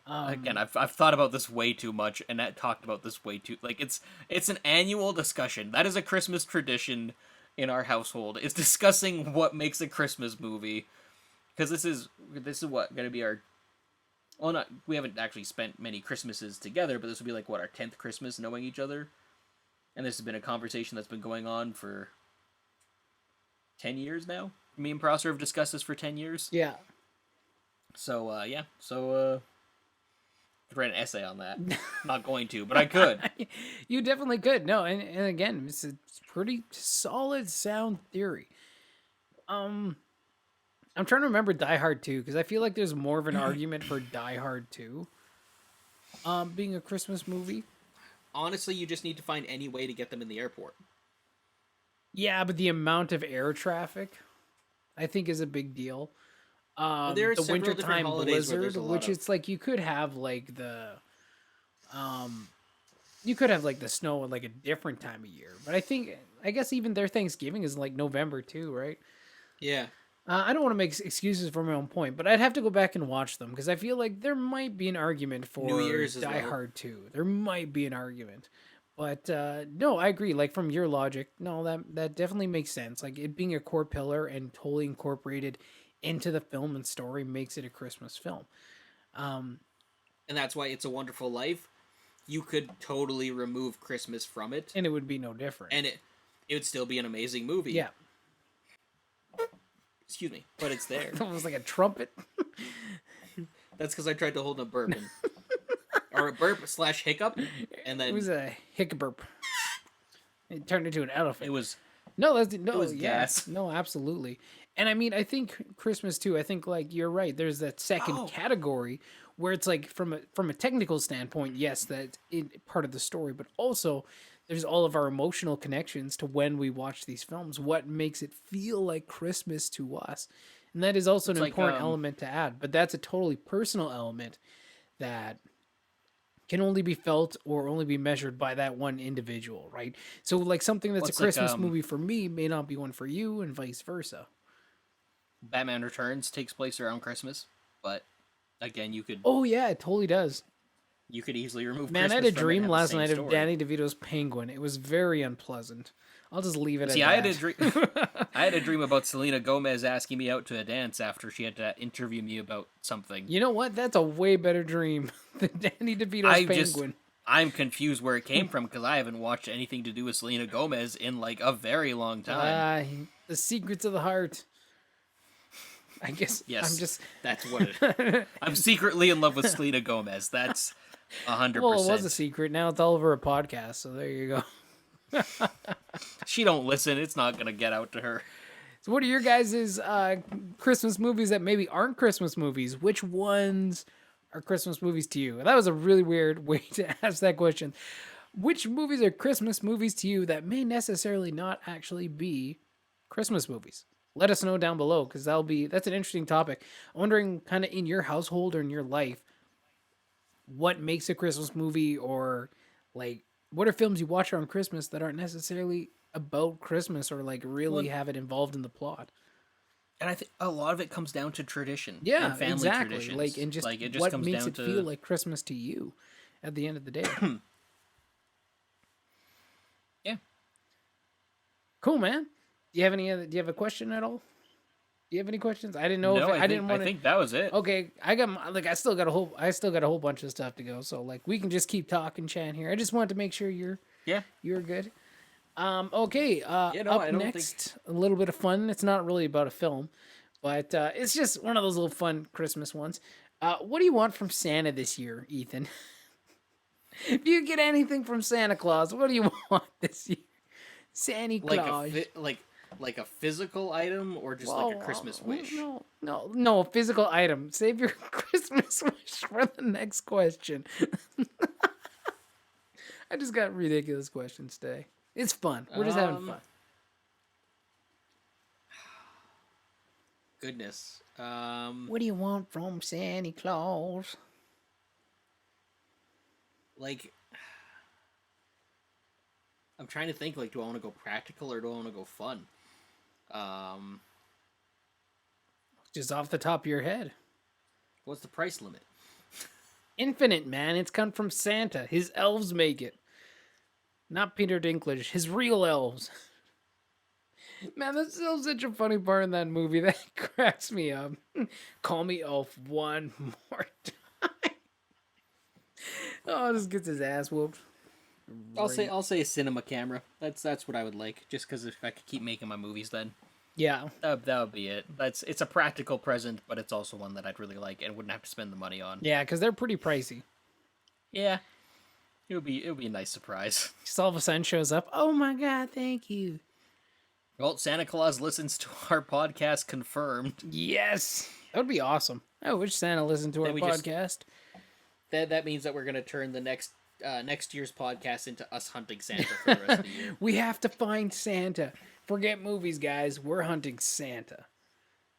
Again, I've thought about this way too much, and talked about this way too. Like it's an annual discussion. That is a Christmas tradition in our household. It's discussing what makes a Christmas movie, because this is what gonna be our. Well, not we haven't actually spent many Christmases together, but this will be like what, our 10th Christmas knowing each other, and this has been a conversation that's been going on for 10 years now. Me and Prosser have discussed this for 10 years. Yeah. So yeah, could write an essay on that. Not going to, but I could. You definitely could. No, and again, it's a pretty solid, sound theory. I'm trying to remember Die Hard 2, because I feel like there's more of an argument for Die Hard 2 being a Christmas movie. Honestly, you just need to find any way to get them in the airport. Yeah, but the amount of air traffic, I think, is a big deal. There are the several different wintertime holidays where there's blizzard, a lot which of- it's like you could have like you could have like the snow at like a different time of year. But I guess even their Thanksgiving is like November too, right? Yeah. I don't want to make excuses for my own point, but I'd have to go back and watch them because I feel like there might be an argument for New Year's as Die well. Hard 2. There might be an argument. But no, I agree. Like from your logic, no, that definitely makes sense. Like it being a core pillar and totally incorporated into the film and story makes it a Christmas film. And that's why It's a Wonderful Life. You could totally remove Christmas from it, And it would be no different. and it would still be an amazing movie. Yeah. Excuse me, but it's there. Almost like a trumpet. That's because I tried to hold a burp, or a burp / hiccup, and then It was a hiccup. It turned into an elephant. it was No, it was gas. No, absolutely. And I mean, I think Christmas too. I think like you're right. There's that second category where it's like from a technical standpoint, yes, that's part of the story, but also there's all of our emotional connections to when we watch these films. What makes it feel like Christmas to us, and that is also an It's like, important element to add. But that's a totally personal element that can only be felt or only be measured by that one individual, right? So like something that's What's a like, Christmas movie for me may not be one for you and vice versa. Batman Returns takes place around Christmas, but again, you could Oh yeah, it totally does. easily remove. Man, I had Christmas a from it and dream have the last same night of story. Danny DeVito's Penguin. It was very unpleasant. I'll just leave it See, at I that. had a dream. I had a dream about Selena Gomez asking me out to a dance after she had to interview me about something. You know what? That's a way better dream than Danny DeVito's Penguin. I'm confused where it came from because I haven't watched anything to do with Selena Gomez in like a very long time. The secrets of the heart. I guess Yes, I'm just that's what it. I'm secretly in love with Selena Gomez. That's 100%. well, it was a secret. Now it's all over a podcast. So there you go. She don't listen. It's not gonna get out to her. So what are your guys' Christmas movies that maybe aren't Christmas movies? Which ones are Christmas movies to you? That was a really weird way to ask that question. Which movies are Christmas movies to you that may necessarily not actually be Christmas movies? Let us know down below because that's an interesting topic. I'm wondering kind of in your household or in your life, what makes a Christmas movie, or like what are films you watch around Christmas that aren't necessarily about Christmas or like really have it involved in the plot? And I think a lot of it comes down to tradition. Yeah, and family exactly. traditions. Like, and just, it just what comes makes down it to feel like Christmas to you at the end of the day. Yeah. Cool, man. Do you have a question at all? Do you have any questions? I didn't know No, if I didn't want I to. think that was it. Okay, I still got a whole bunch of stuff to go. So like we can just keep talking, chan here. I just wanted to make sure you're good. Okay. no, I Up don't next, a little bit of fun. It's not really about a film, but it's just one of those little fun Christmas ones. What do you want from Santa this year, Ethan? If you get anything from Santa Claus, what do you want this year? Santa Claus. Like a physical item or just like a Christmas wish? No, a physical item. Save your Christmas wish for the next question. I just got ridiculous questions today. It's fun. We're just having fun. Goodness. What do you want from Santa Claus? Like, I'm trying to think, like, do I want to go practical or do I want to go fun? Um, Just off the top of your head. what's the price limit? Infinite, man. It's come from Santa. His elves make it. Not Peter Dinklage. His real elves. Man, that's still such a funny part in that movie that cracks me up. Call me elf one more time. Oh, just gets his ass whooped. I'll say a cinema camera. That's what I would like. Just because if I could keep making my movies, then Yeah. that would be it. It's a practical present, but it's also one that I'd really like and wouldn't have to spend the money on. Yeah, because they're pretty pricey. Yeah, it would be a nice surprise. Just all of a sudden shows up. Oh my god, thank you. Well, Santa Claus listens to our podcast, confirmed. Yes. That would be awesome. I wish Santa listened to our Then we just- podcast. That means that we're gonna turn the next year's podcast into us hunting Santa for the rest of the year. We have to find Santa. Forget movies, guys. We're hunting Santa.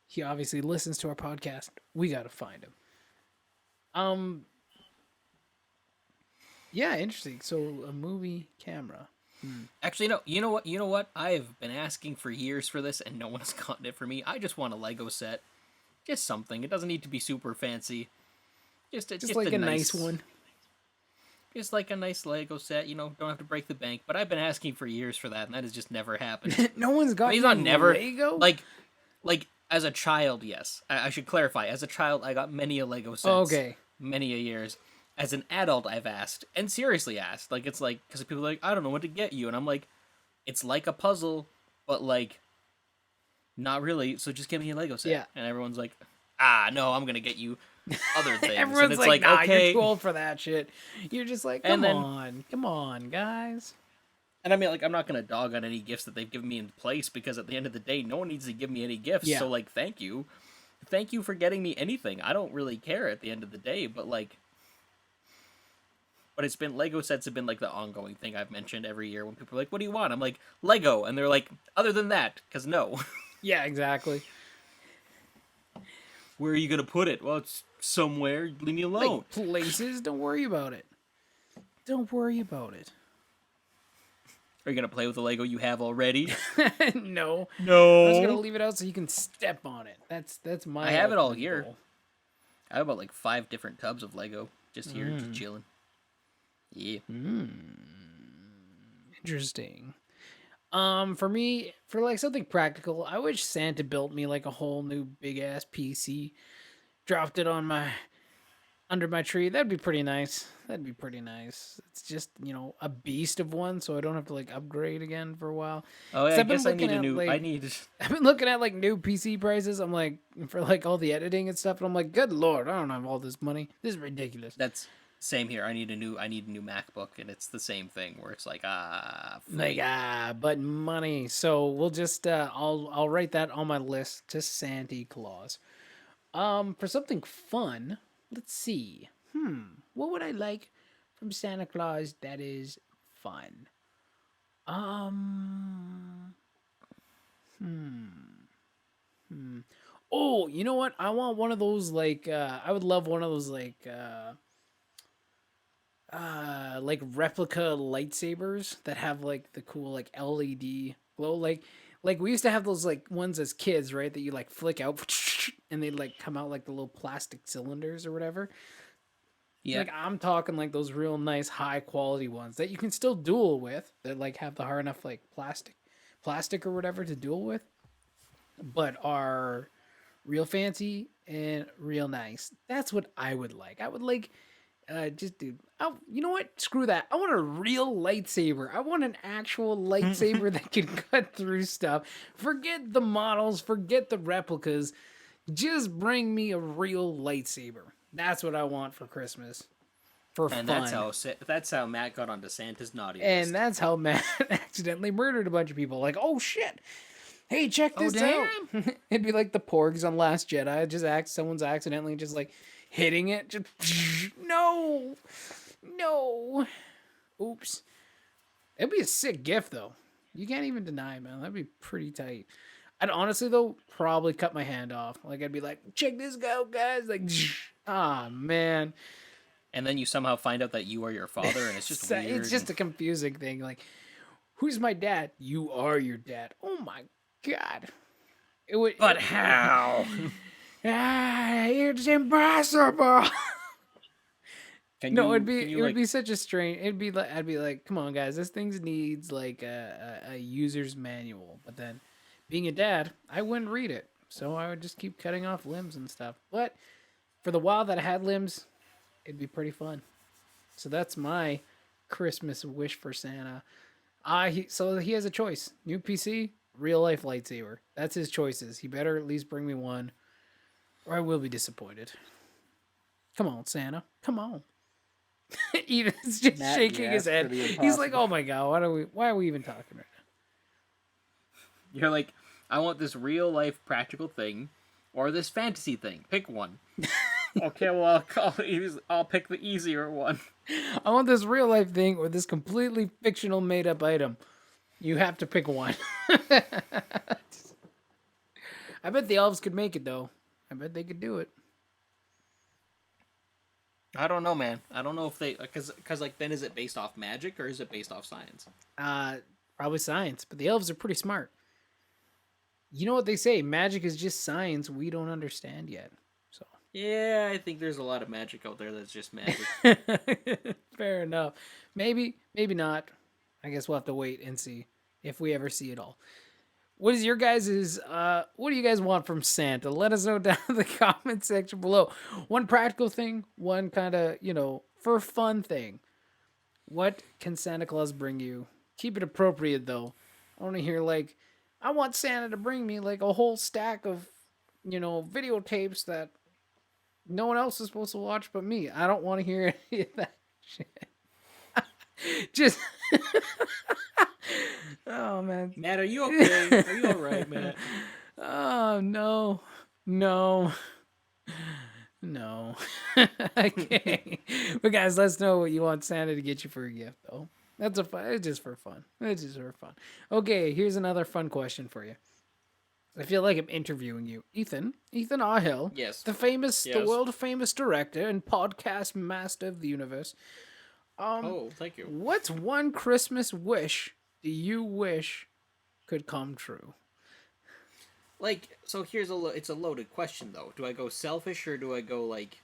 He obviously listens to our podcast. We got to find him. Yeah, interesting. So a movie camera. Actually, no. You know what? I have been asking for years for this, and no one has gotten it for me. I just want a Lego set, just something. It doesn't need to be super fancy. Just Like a nice one. Just like a nice Lego set. You know, don't have to break the bank. But I've been asking for years for that, and that has just never happened. No one's got He's you not never Lego? like as a child. Yes, I should clarify. As a child, I got many a Lego sets. Okay. Many a years. As an adult, I've asked, and seriously asked. Like, it's like, because people are like, I don't know what to get you. And I'm like, it's like a puzzle, but like, not really. So just give me a Lego set. Yeah. And everyone's like, no, I'm going to get you other things. Everyone's and it's like, nah, okay. you're too old for that shit. You're just like, And come on, guys. And I mean, like, I'm not going to dog on any gifts that they've given me in place, because at the end of the day, no one needs to give me any gifts. Yeah. So, like, thank you. Thank you for getting me anything. I don't really care at the end of the day, but like, but it's been, Lego sets have been like the ongoing thing I've mentioned every year when people are like, what do you want? I'm like, Lego. And they're like, other than that, because no. Yeah, exactly. Where are you going to put it? Well, it's somewhere. Leave me alone. Like places, don't worry about it. Don't worry about it. Are you going to play with the Lego you have already? No. No. I'm just gonna leave it out so you can step on it. That's my. I have it all ultimate here. goal. I have about like 5 different tubs of Lego just here, just chilling. Yeah. Interesting. For me, for like something practical, I wish Santa built me like a whole new big ass PC, dropped it on under my tree. That'd be pretty nice. It's just, a beast of one, so I don't have to like upgrade again for a while. Oh yeah, So I I've been guess I need looking a at, new. like- I need. I've been looking at like new PC prices. I'm like, for like all the editing and stuff, and I'm like, good lord, I don't have all this money. This is ridiculous. That's same here. I need a new MacBook, and it's the same thing where it's like Like but money. So we'll just I'll write that on my list to Santa Claus. For something fun, let's see. What would I like from Santa Claus that is fun? Oh, you know what? I want one of those I would love one of those like replica lightsabers that have like the cool like LED glow, like we used to have those like ones as kids, right, that you like flick out and they like come out like the little plastic cylinders or whatever. Yeah. Like I'm talking like those real nice high quality ones that you can still duel with, that like have the hard enough like plastic or whatever to duel with, but are real fancy and real nice. That's what I would like. I would like you know what? Screw that. I want a real lightsaber. I want an actual lightsaber that can cut through stuff. Forget the models, forget the replicas. Just bring me a real lightsaber. That's what I want for Christmas. For And fun. that's how Matt got onto Santa's naughty And list. that's how Matt accidentally murdered a bunch of people. Like, oh shit. Hey, check this out. It'd be like the porgs on Last Jedi. Someone's accidentally just like hitting it. Just no. Oops. It'd be a sick gift though. You can't even deny it, man. That'd be pretty tight. I'd honestly though probably cut my hand off. Like I'd be like, check this out, guys. Like, ah man, And then you somehow find out that you are your father, and it's just weird. it's just a confusing thing. Like, who's my dad? You are your dad. Oh my god. It would. But how? It's impossible. No, Can it you, would like, be such a strange. It'd be like I'd be like, come on, guys, this thing needs like a user's manual. But then, being a dad, I wouldn't read it, so I would just keep cutting off limbs and stuff. But for the while that I had limbs, it'd be pretty fun. So that's my Christmas wish for Santa. So he has a choice: new PC, real life lightsaber. That's his choices. He better at least bring me one, or I will be disappointed. Come on, Santa. Come on. Ethan's just Matt, shaking you his asked head. for the He's like, impossible. "Oh my god, why are we even talking right You're like, I want this real life practical thing, or this fantasy thing. Pick one. Okay, well I'll pick the easier one. now? I want this real life thing or this completely fictional made up item. You have to pick one." I bet the elves could make it though. I bet they could do it. I don't know, man. I don't know if they because like then is it based off magic or is it based off science? Probably science, but the elves are pretty smart. You know what they say? Magic is just science we don't understand yet. So Yeah, I think there's a lot of magic out there that's just magic. fair enough. Maybe, maybe not. I guess we'll have to wait and see if we ever see it all. What is your guys's what do you guys want from Santa? Let us know down in the comment section below. One practical thing, one kind of, for fun thing. What can Santa Claus bring you? Keep it appropriate though. I want to hear like I want Santa to bring me like a whole stack of, videotapes that no one else is supposed to watch but me. I don't want to hear any of that shit. Just oh man. Matt, are you okay? Are you alright, Matt? Oh no. No. No. Okay. But guys, let us know what you want Santa to get you for a gift though. It's just for fun. It's just for fun. Okay, here's another fun question for you. I feel like I'm interviewing you. Ethan Ahill. Yes. The Yes. world famous director and podcast master of the universe. Oh, thank you. What's one Christmas wish do you wish could come true? Like, so here's it's a loaded question though. Do I go selfish or do I go like?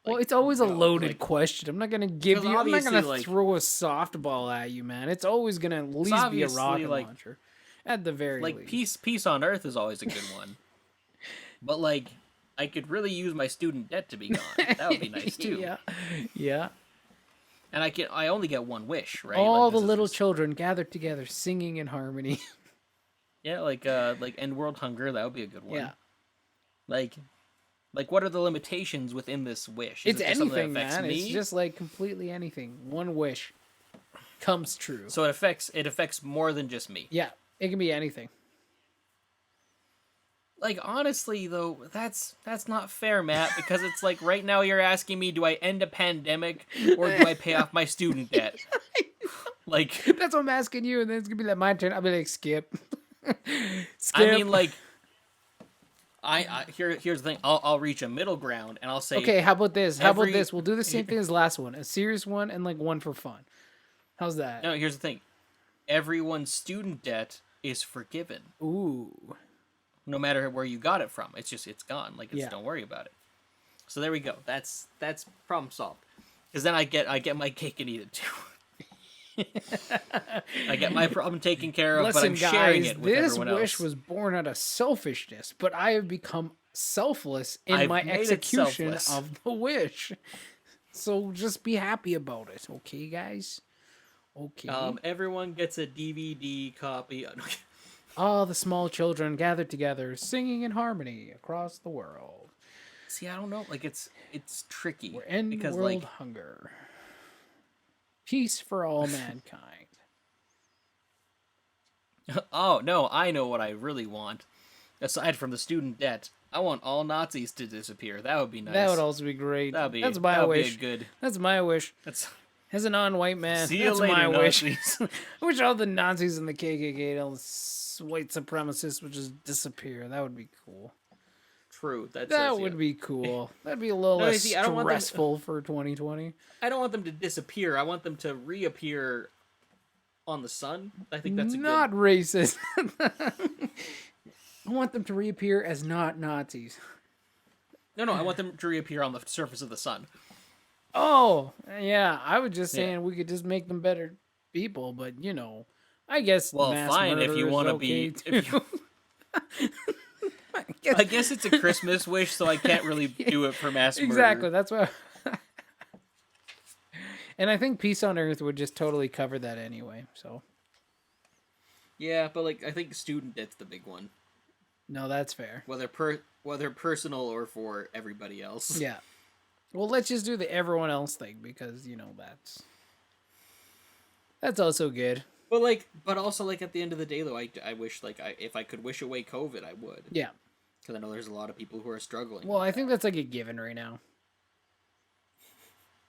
Well, it's always a no, loaded like- question. I'm not gonna give 'Cause you. I'm not obviously, gonna like- throw a softball at you, man. It's always gonna at least be a obviously, rocket like- launcher, at the very Like least. peace on earth is always a good one. But like, I could really use my student debt to be gone. That would be nice too. yeah. And I only get one wish, right? All Like, the this is little just- children gathered together, singing in harmony. Yeah, like end world hunger. That would be a good one. Yeah. Like what are the limitations within this wish? Is It's it just something that anything, affects man. me? It's just like completely anything. One wish comes true. So it affects more than just me. Yeah, it can be anything. Like honestly though, that's not fair, Matt, because it's like right now you're asking me, do I end a pandemic or do I pay off my student debt? Like That's what I'm asking you, and then it's gonna be like my turn. I'll be like, skip. Skip. I mean like here's the thing. I'll reach a middle ground and I'll say Okay, how about this? How about every- this? We'll do the same thing as the last one. A serious one and like one for fun. How's that? No, here's the thing. Everyone's student debt is forgiven. Ooh. No matter where you got it from. It's gone. Like Yeah. don't worry about it. So there we go. That's problem solved. Because then I get my cake and eat it too. I get my problem taken care of, Listen, but I'm sharing guys, it with this everyone wish else. was born out of selfishness, but I have become selfless in I've my made it execution selfless. of the wish. So just be happy about it, okay, guys? Okay. Everyone gets a DVD copy. All the small children gathered together, singing in harmony across the world. See, I don't know. Like it's tricky We're in because world like hunger. Peace for all mankind. oh no, I know what I really want. Aside from the student debt, I want all Nazis to disappear. That would be nice. That would also be great. That'd be That's my that would wish. Be a good. That's my wish. That's As a non-white man, See you that's later, my wish. Nazis. I wish all the Nazis and the KKK and all the white supremacists would just disappear. That would be cool. True. That would be cool. That'd be a little No, less see, I don't want them- stressful for 2020. I don't want them to disappear. I want them to reappear on the sun. I think that's Not racist. I want them to reappear as not Nazis. No, I want them to reappear on the surface of the sun. Oh, yeah. I was just Yeah. saying we could just make them better people, but I guess Well, mass fine if murder you is want to okay be. too. I guess it's a Christmas wish, so I can't really do it for mass murder. Exactly. That's why. And I think peace on earth would just totally cover that anyway. So Yeah, but like I think student debt's the big one, no, that's fair. whether personal or for everybody else. Yeah. Well, let's just do the everyone else thing because that's also good. But also like at the end of the day though, I wish if I could wish away COVID, I would. Yeah. Because I know there's a lot of people who are struggling. Well, with I think that. that's like a given right now.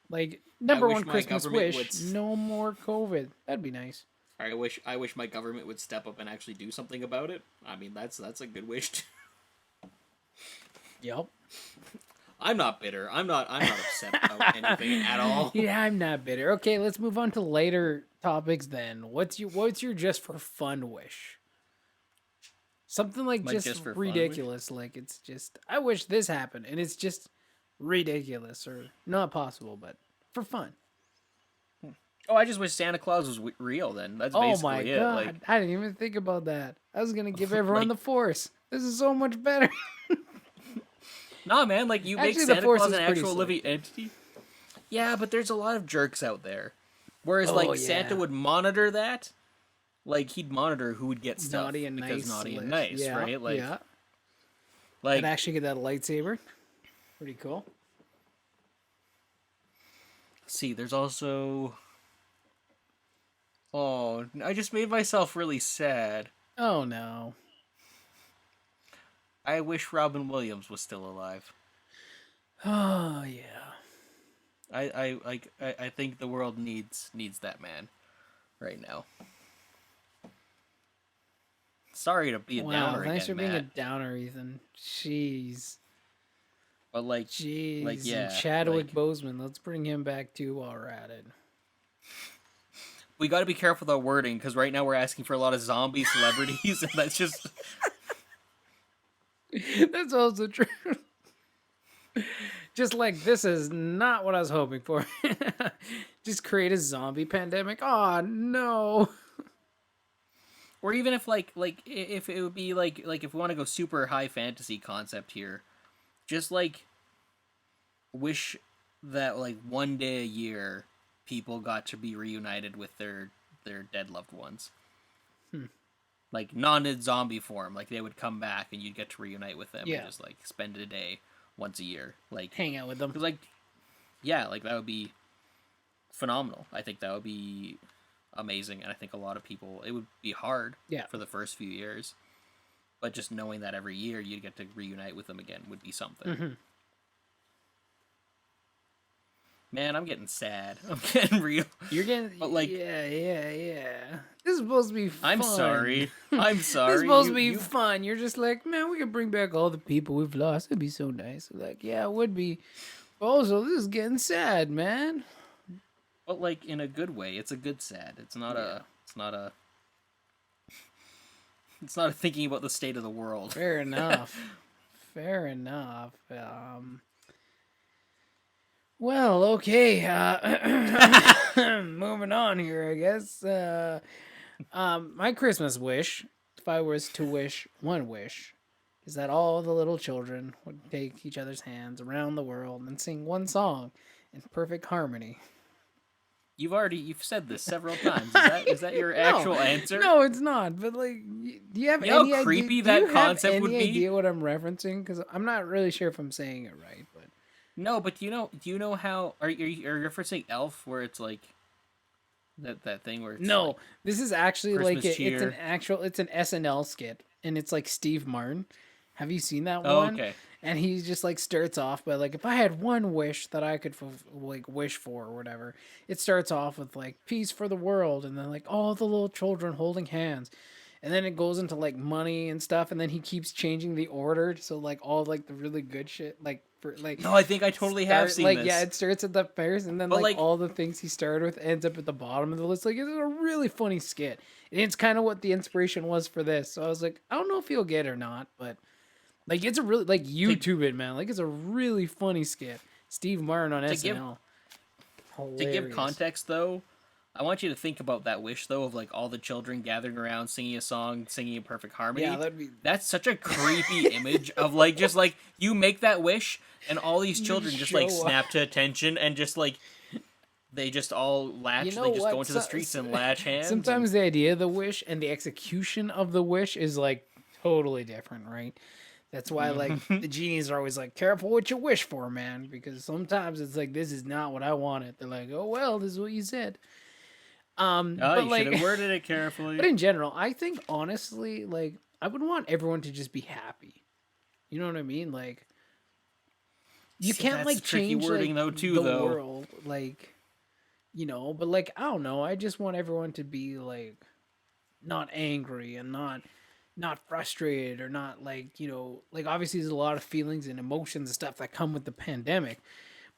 Like number wish one my Christmas government wish: would- no more COVID. That'd be nice. I wish my government would step up and actually do something about it. I mean, that's a good wish. Yep. I'm not bitter. I'm not upset about anything at all. Yeah, I'm not bitter. Okay, let's move on to later topics then. What's your just for fun wish? Something like My just just for fun ridiculous. Like it's just I wish this happened, and it's just ridiculous or not possible, but for fun. Oh, I just wish Santa Claus was real. Then that's Oh basically my it. god, Like, I didn't even think about that. I was gonna give everyone Like- the Force. This is so much better. nah, man. Like you make Actually, the Santa Force Claus is an pretty actual slick. living entity. Yeah, but there's a lot of jerks out there. Whereas Oh, like Santa yeah. would monitor that. Like he'd monitor who would get stuff Naughty and because nice. naughty and list. nice, Yeah, right? Like, yeah. like I'd actually get that lightsaber. Pretty cool. see, there's also. Oh, I just made myself really sad. Oh no. I wish Robin Williams was still alive. Oh yeah. I think the world needs that man right now. Sorry to be a Wow, downer thanks again, for being a Matt. downer, Ethan. Jeez. But like, Jeez. like yeah, And Chadwick like, Boseman. Let's bring him back too while we're at it. we got to be careful with our wording because right now we're asking for a lot of zombie celebrities, and that's just That's also true. Just like this is not what I was hoping for. Just create a zombie pandemic. Oh no. or even if if it would be like if we want to go super high fantasy concept here, just like wish that like one day a year people got to be reunited with their dead loved ones. Like not in zombie form, like they would come back and you'd get to reunite with them Yeah. and just like spend a day once a year. Like Hang out with them. 'cause, like yeah, like that would be phenomenal. I think that would be amazing, and I think a lot of people it would be hard Yeah. for the first few years. But just knowing that every year you'd get to reunite with them again would be something. Mhm. Man, I'm getting sad. I'm getting real. You're getting But, like- yeah. This is supposed to be fun. I'm sorry. I'm sorry. This is supposed to You- be you- fun. You're just like, man, we could bring back all the people we've lost. It'd be so nice. Like, yeah, it would be. But also, this is getting sad, man. But like in a good way. It's a good sad. It's not a. It's not a. It's not a thinking about the state of the world. Fair enough. Fair enough. Well, okay. Moving on here, I guess. My Christmas wish, if I was to wish one wish, is that all the little children would take each other's hands around the world and sing one song in perfect harmony. You've said this several times. Is that your No. actual answer? No, it's not. But like, do you have You know any how creepy idea? that do you concept have would any be? idea what I'm referencing? Because I'm not really sure if I'm saying it right. But No, but do you know how are you referencing Elf where it's like that thing where it's no, like, this is actually like Christmas it's an SNL skit, and it's like Steve Martin. Have you seen that oh, one? okay. And he just like starts off by like, if I had one wish that I could like wish for or whatever, it starts off with like peace for the world, and then like all the little children holding hands, and then it goes into like money and stuff, and then he keeps changing the order, so like all like the really good shit, like for like No, I think I totally have seen like this. yeah, it starts at the first, and then But, like like- all the things he started with ends up at the bottom of the list. Like it's a really funny skit, and it's kind of what the inspiration was for this. So I was like, I don't know if he'll get it or not, but like it's a really like YouTube it, man. Like it's a really funny skit. Steve Martin on SNL. To give context, though, I want you to think about that wish, though, of like all the children gathering around, singing a song, singing in perfect harmony. Yeah, that'd be That's such a creepy image of like just like you make that wish, and all these children just like show up. snap to attention and just like they just all latch. You know they just what? go into the streets and latch hands. Sometimes the idea of the wish and the execution of the wish is like totally different, right? That's why like the genies are always like, careful what you wish for, man, because sometimes it's like, this is not what I wanted. They're like, oh well, this is what you said. Oh, but you like, should have worded it carefully. but in general, I think honestly, like I would want everyone to just be happy. You know what I mean? Like you See, can't that's like tricky change wording, like, though, too, the though. world, like you know. But like I don't know. I just want everyone to be like not angry and not frustrated or not like like obviously there's a lot of feelings and emotions and stuff that come with the pandemic,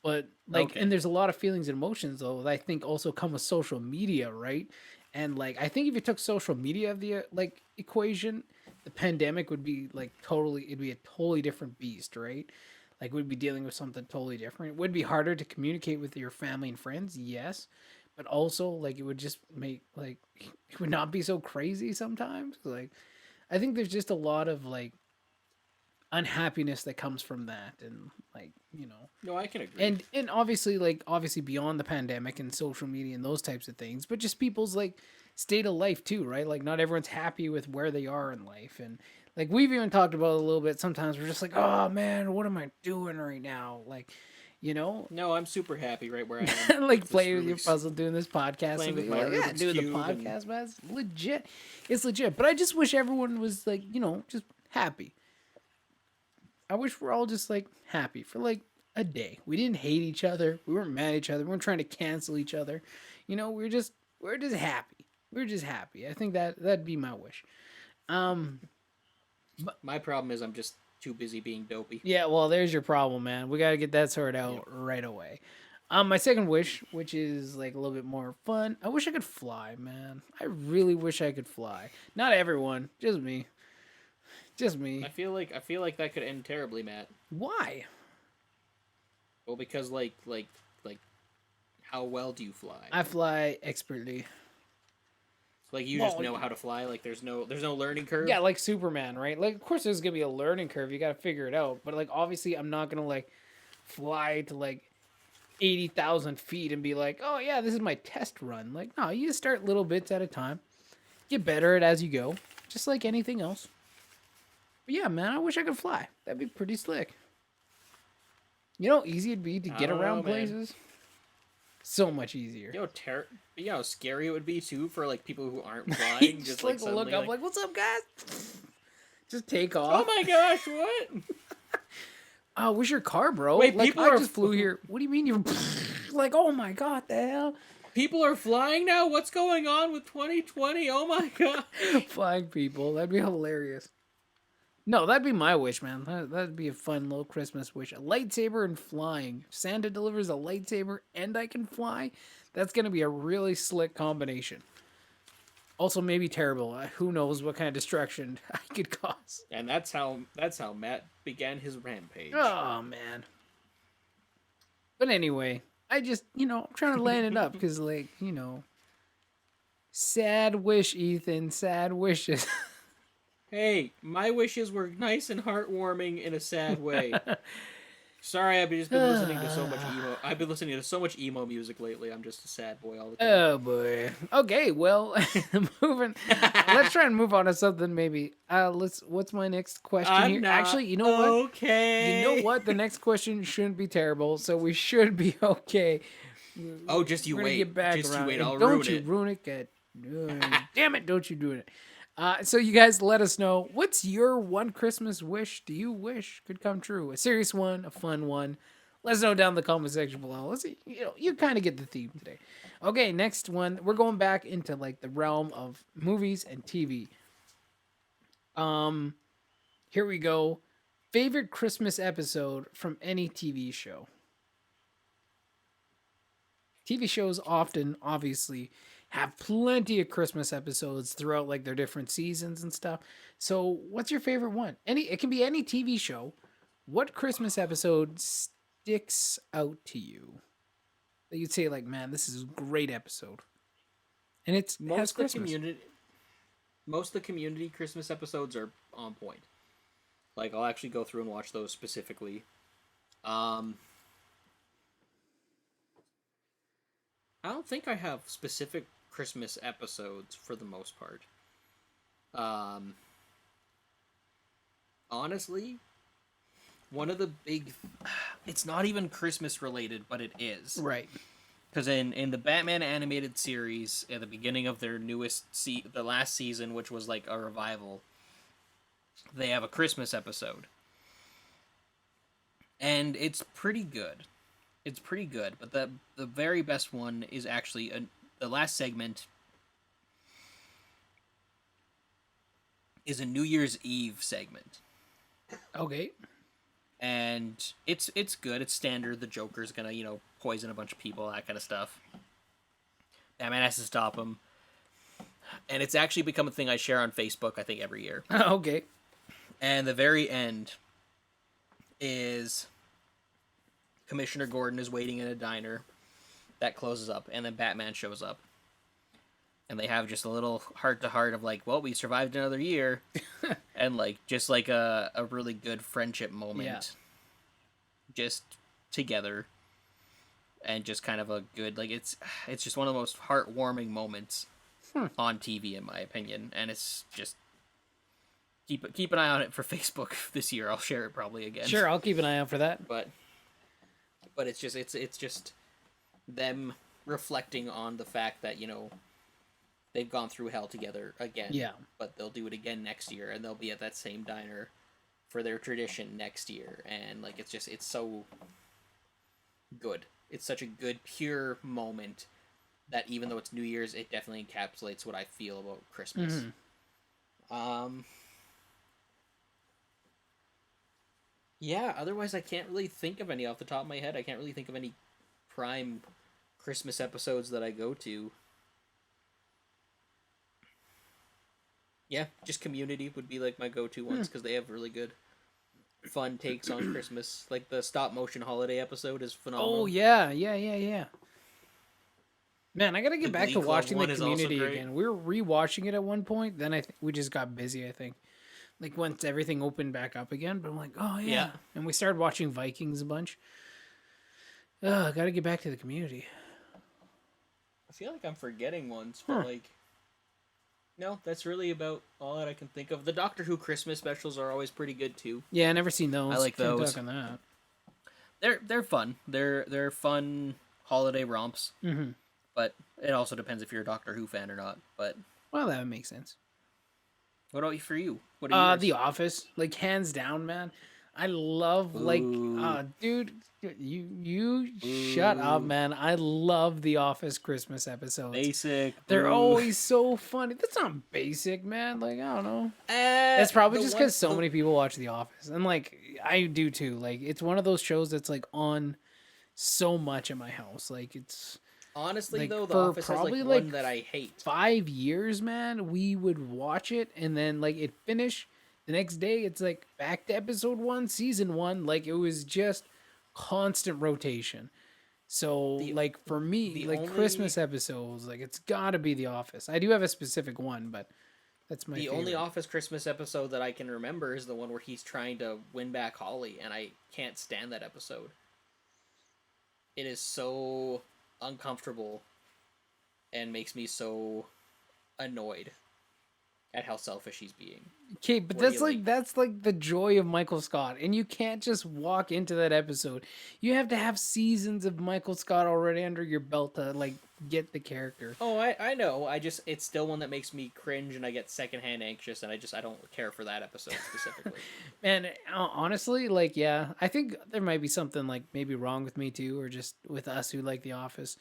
but like Okay. and there's a lot of feelings and emotions though that I think also come with social media, right? And like I think if you took social media of the like equation, the pandemic would be like it'd be a totally different beast, right? Like we'd be dealing with something totally different. It would be harder to communicate with your family and friends, yes, but also like it would just make like it would not be so crazy sometimes. Like I think there's just a lot of like unhappiness that comes from that, and like No, I can agree. and obviously beyond the pandemic and social media and those types of things, but just people's like state of life too, right? Like not everyone's happy with where they are in life, and like we've even talked about it a little bit. Sometimes we're just like, oh man, what am I doing right now? Like, No, I'm super happy right where I am. like This playing with really your puzzle, doing this podcast, playing and with being my like, yeah, Rubik's doing the Cube and- podcast, man. It's legit. It's legit. But I just wish everyone was like, just happy. I wish we're all just like happy for like a day. We didn't hate each other. We weren't mad at each other. We weren't trying to cancel each other. We're just happy. We're just happy. I think that'd be my wish. My problem is I'm just too busy being dopey. Yeah, well, there's your problem, man. We got to get that sorted out right away. My second wish, which is like a little bit more fun, I wish I could fly, man. I really wish I could fly. Not everyone, just me. Just me. I feel like that could end terribly, Matt. Why? Well, because like how well do you fly? I fly expertly. Like you Well, just know how to fly. Like there's no learning curve. Yeah, like Superman, right? Like, of course, there's gonna be a learning curve. You gotta figure it out. But like, obviously, I'm not gonna like fly to like 80,000 feet and be like, oh yeah, this is my test run. Like, no, you just start little bits at a time. Get better at it as you go, just like anything else. But yeah, man, I wish I could fly. That'd be pretty slick. You know how easy it'd be to I get don't know, around man. places? So much easier. You know how scary it would be too for like people who aren't flying. You just just like like suddenly, look up, like, what's up, guys? Just take off. oh my gosh, what? Oh, where's your car, bro? Wait, like, people I are just flew here. What do you mean you're like, oh my god, the hell? People are flying now. What's going on with 2020? Oh my god. Flying people. That'd be hilarious. No, that'd be my wish, man. That'd be a fun little Christmas wish. A lightsaber and flying. Santa delivers a lightsaber and I can fly. That's going to be a really slick combination. Also, maybe terrible. Who knows what kind of destruction I could cause. And that's how Matt began his rampage. Oh, man. But anyway, I just, I'm trying to land it up because, like, sad wish, Ethan. Sad wishes. Hey, my wishes were nice and heartwarming in a sad way. Sorry, I've just been listening to so much emo. I've been listening to so much emo music lately. I'm just a sad boy all the time. Oh boy. Okay, well, moving. Let's try and move on to something maybe. What's my next question here? Actually, you know what? Okay. You know what? The next question shouldn't be terrible, so we should be okay. Oh, just you We're gonna wait. get back Just around. you wait. And I'll don't ruin you it. ruin it. Damn it! Don't you do it. So you guys let us know, what's your one Christmas wish do you wish could come true? A serious one, a fun one. Let us know down in the comment section below. Let's see, you kind of get the theme today. Okay, next one. We're going back into like the realm of movies and TV. Um, Here we go. Favorite Christmas episode from any TV show. TV shows often, obviously, have plenty of Christmas episodes throughout like their different seasons and stuff. So, what's your favorite one? It can be any TV show. What Christmas episode sticks out to you? That you'd say like, man, this is a great episode, and it has Most of the Christmas. community Christmas episodes are on point. Like, I'll actually go through and watch those specifically. I don't think I have specific Christmas episodes for the most part. Honestly, one of the big... It's not even Christmas related, but it is. Right. Because in the Batman animated series, at the beginning of their newest the last season, which was like a revival, they have a Christmas episode. And it's pretty good. It's pretty good, but the very best one is actually the last segment is a New Year's Eve segment. Okay. And it's good. It's standard. The Joker's gonna, poison a bunch of people, that kind of stuff. Batman has to stop him. And it's actually become a thing I share on Facebook, I think, every year. Okay. And the very end is Commissioner Gordon is waiting in a diner that closes up, and then Batman shows up. And they have just a little heart-to-heart of like, well, we survived another year. And like, just like a really good friendship moment. Yeah. Just together. And just kind of a good, like, it's just one of the most heartwarming moments on TV, in my opinion. And it's just, keep an eye on it for Facebook this year. I'll share it probably again. Sure, I'll keep an eye out for that. But it's just them reflecting on the fact that, they've gone through hell together again. Yeah. But they'll do it again next year, and they'll be at that same diner for their tradition next year. And like, it's so good. It's such a good, pure moment that even though it's New Year's, it definitely encapsulates what I feel about Christmas. Mm-hmm. Yeah, otherwise I can't really think of any off the top of my head. I can't really think of any prime Christmas episodes that I go to. Yeah, just Community would be like my go-to ones because they have really good fun takes on Christmas. Like the stop motion holiday episode is phenomenal. Oh yeah. Man, I gotta get The back Glee to Club watching the one is also Community great. again. We were rewatching it at one point, then we just got busy. I think, like once everything opened back up again. But I'm like, oh yeah, Yeah. and we started watching Vikings a bunch. I gotta get back to the Community. I feel like I'm forgetting ones, but like, no, that's really about all that I can think of. The Doctor Who Christmas specials are always pretty good too. Yeah, I never seen those. I like Can't those. talk on that. They're fun. They're fun holiday romps. Mm-hmm. But it also depends if you're a Doctor Who fan or not. But Well, that would make sense. what about for you? What are yours? The Office, like hands down, man. I love like, Ooh. dude, you shut up, man. I love the Office Christmas episodes. Basic. They're Ooh. always so funny. That's not basic, man. Like I don't know. It's It's probably just because so many people watch The Office, and like I do too. Like it's one of those shows that's like on so much in my house. Like it's Honestly, like, though, The for Office has probably, like one like, that I hate. 5 years, man. We would watch it, and then like it finish. The next day, it's like back to episode 1, season 1. Like it was just constant rotation. So like for me, the like only- Christmas episodes, like it's got to be The Office. I do have a specific one, but that's my The favorite. only Office Christmas episode that I can remember is the one where he's trying to win back Holly, and I can't stand that episode. It is so uncomfortable and makes me so annoyed. at how selfish he's being. Okay, but Where he, that's like the joy of Michael Scott, and you can't just walk into that episode. You have to have seasons of Michael Scott already under your belt to like get the character. oh, I know. It's still one that makes me cringe, and I get secondhand anxious, and I don't care for that episode specifically. And honestly, like, yeah, I think there might be something like maybe wrong with me too, or just with us who like The Office,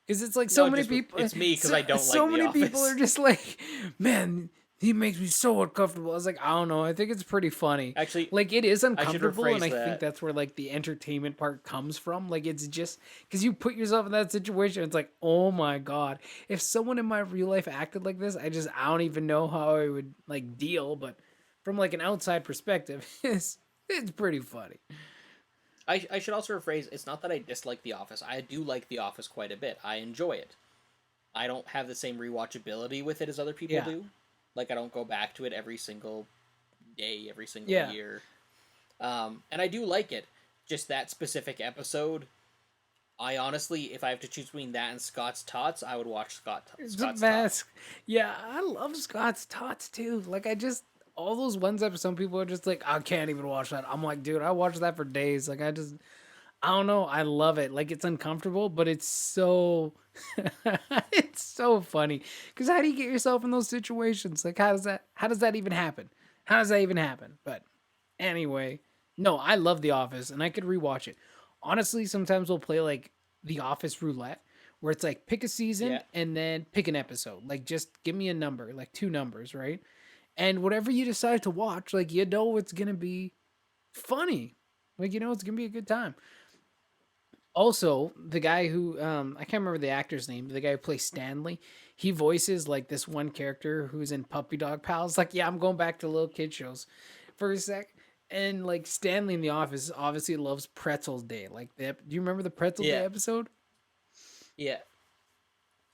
because it's like so No, many just with- people. it's me, 'cause I don't like so The many people Office. are just like, man, he makes me so uncomfortable. I was like, I don't know. I think it's pretty funny. Actually, Like it is uncomfortable, and rephrase I that. think that's where like the entertainment part comes from. Like it's just because you put yourself in that situation. It's like, oh my god, if someone in my real life acted like this, I don't even know how I would like deal. But from like an outside perspective, it's pretty funny. I should also rephrase. It's not that I dislike The Office. I do like The Office quite a bit. I enjoy it. I don't have the same rewatchability with it as other people Yeah. do. Like I don't go back to it every single day, every single Yeah. year. And I do like it. Just that specific episode. I honestly, if I have to choose between that and Scott's Tots, I would watch Scott's It's the Tots. best. Yeah, I love Scott's Tots too. Like I just all those ones that some people are just like, I can't even watch that. I'm like, dude, I watch that for days. Like I don't know. I love it. Like it's uncomfortable, but it's so it's so funny. Cause how do you get yourself in those situations? Like how does that even happen? How does that even happen? But anyway, no, I love The Office and I could rewatch it. Honestly, sometimes we'll play like The Office roulette where it's like pick a season Yeah. and then pick an episode. Like just give me a number, like two numbers, right? And whatever you decide to watch, like you know it's gonna be funny. Like you know it's gonna be a good time. Also, the guy who I can't remember the actor's name, but the guy who plays Stanley, he voices like this one character who's in Puppy Dog Pals. Like, yeah, I'm going back to little kid shows for a sec. And like Stanley in The Office obviously loves Pretzel Day. Like, do you remember the Pretzel Day Yeah. episode? Yeah.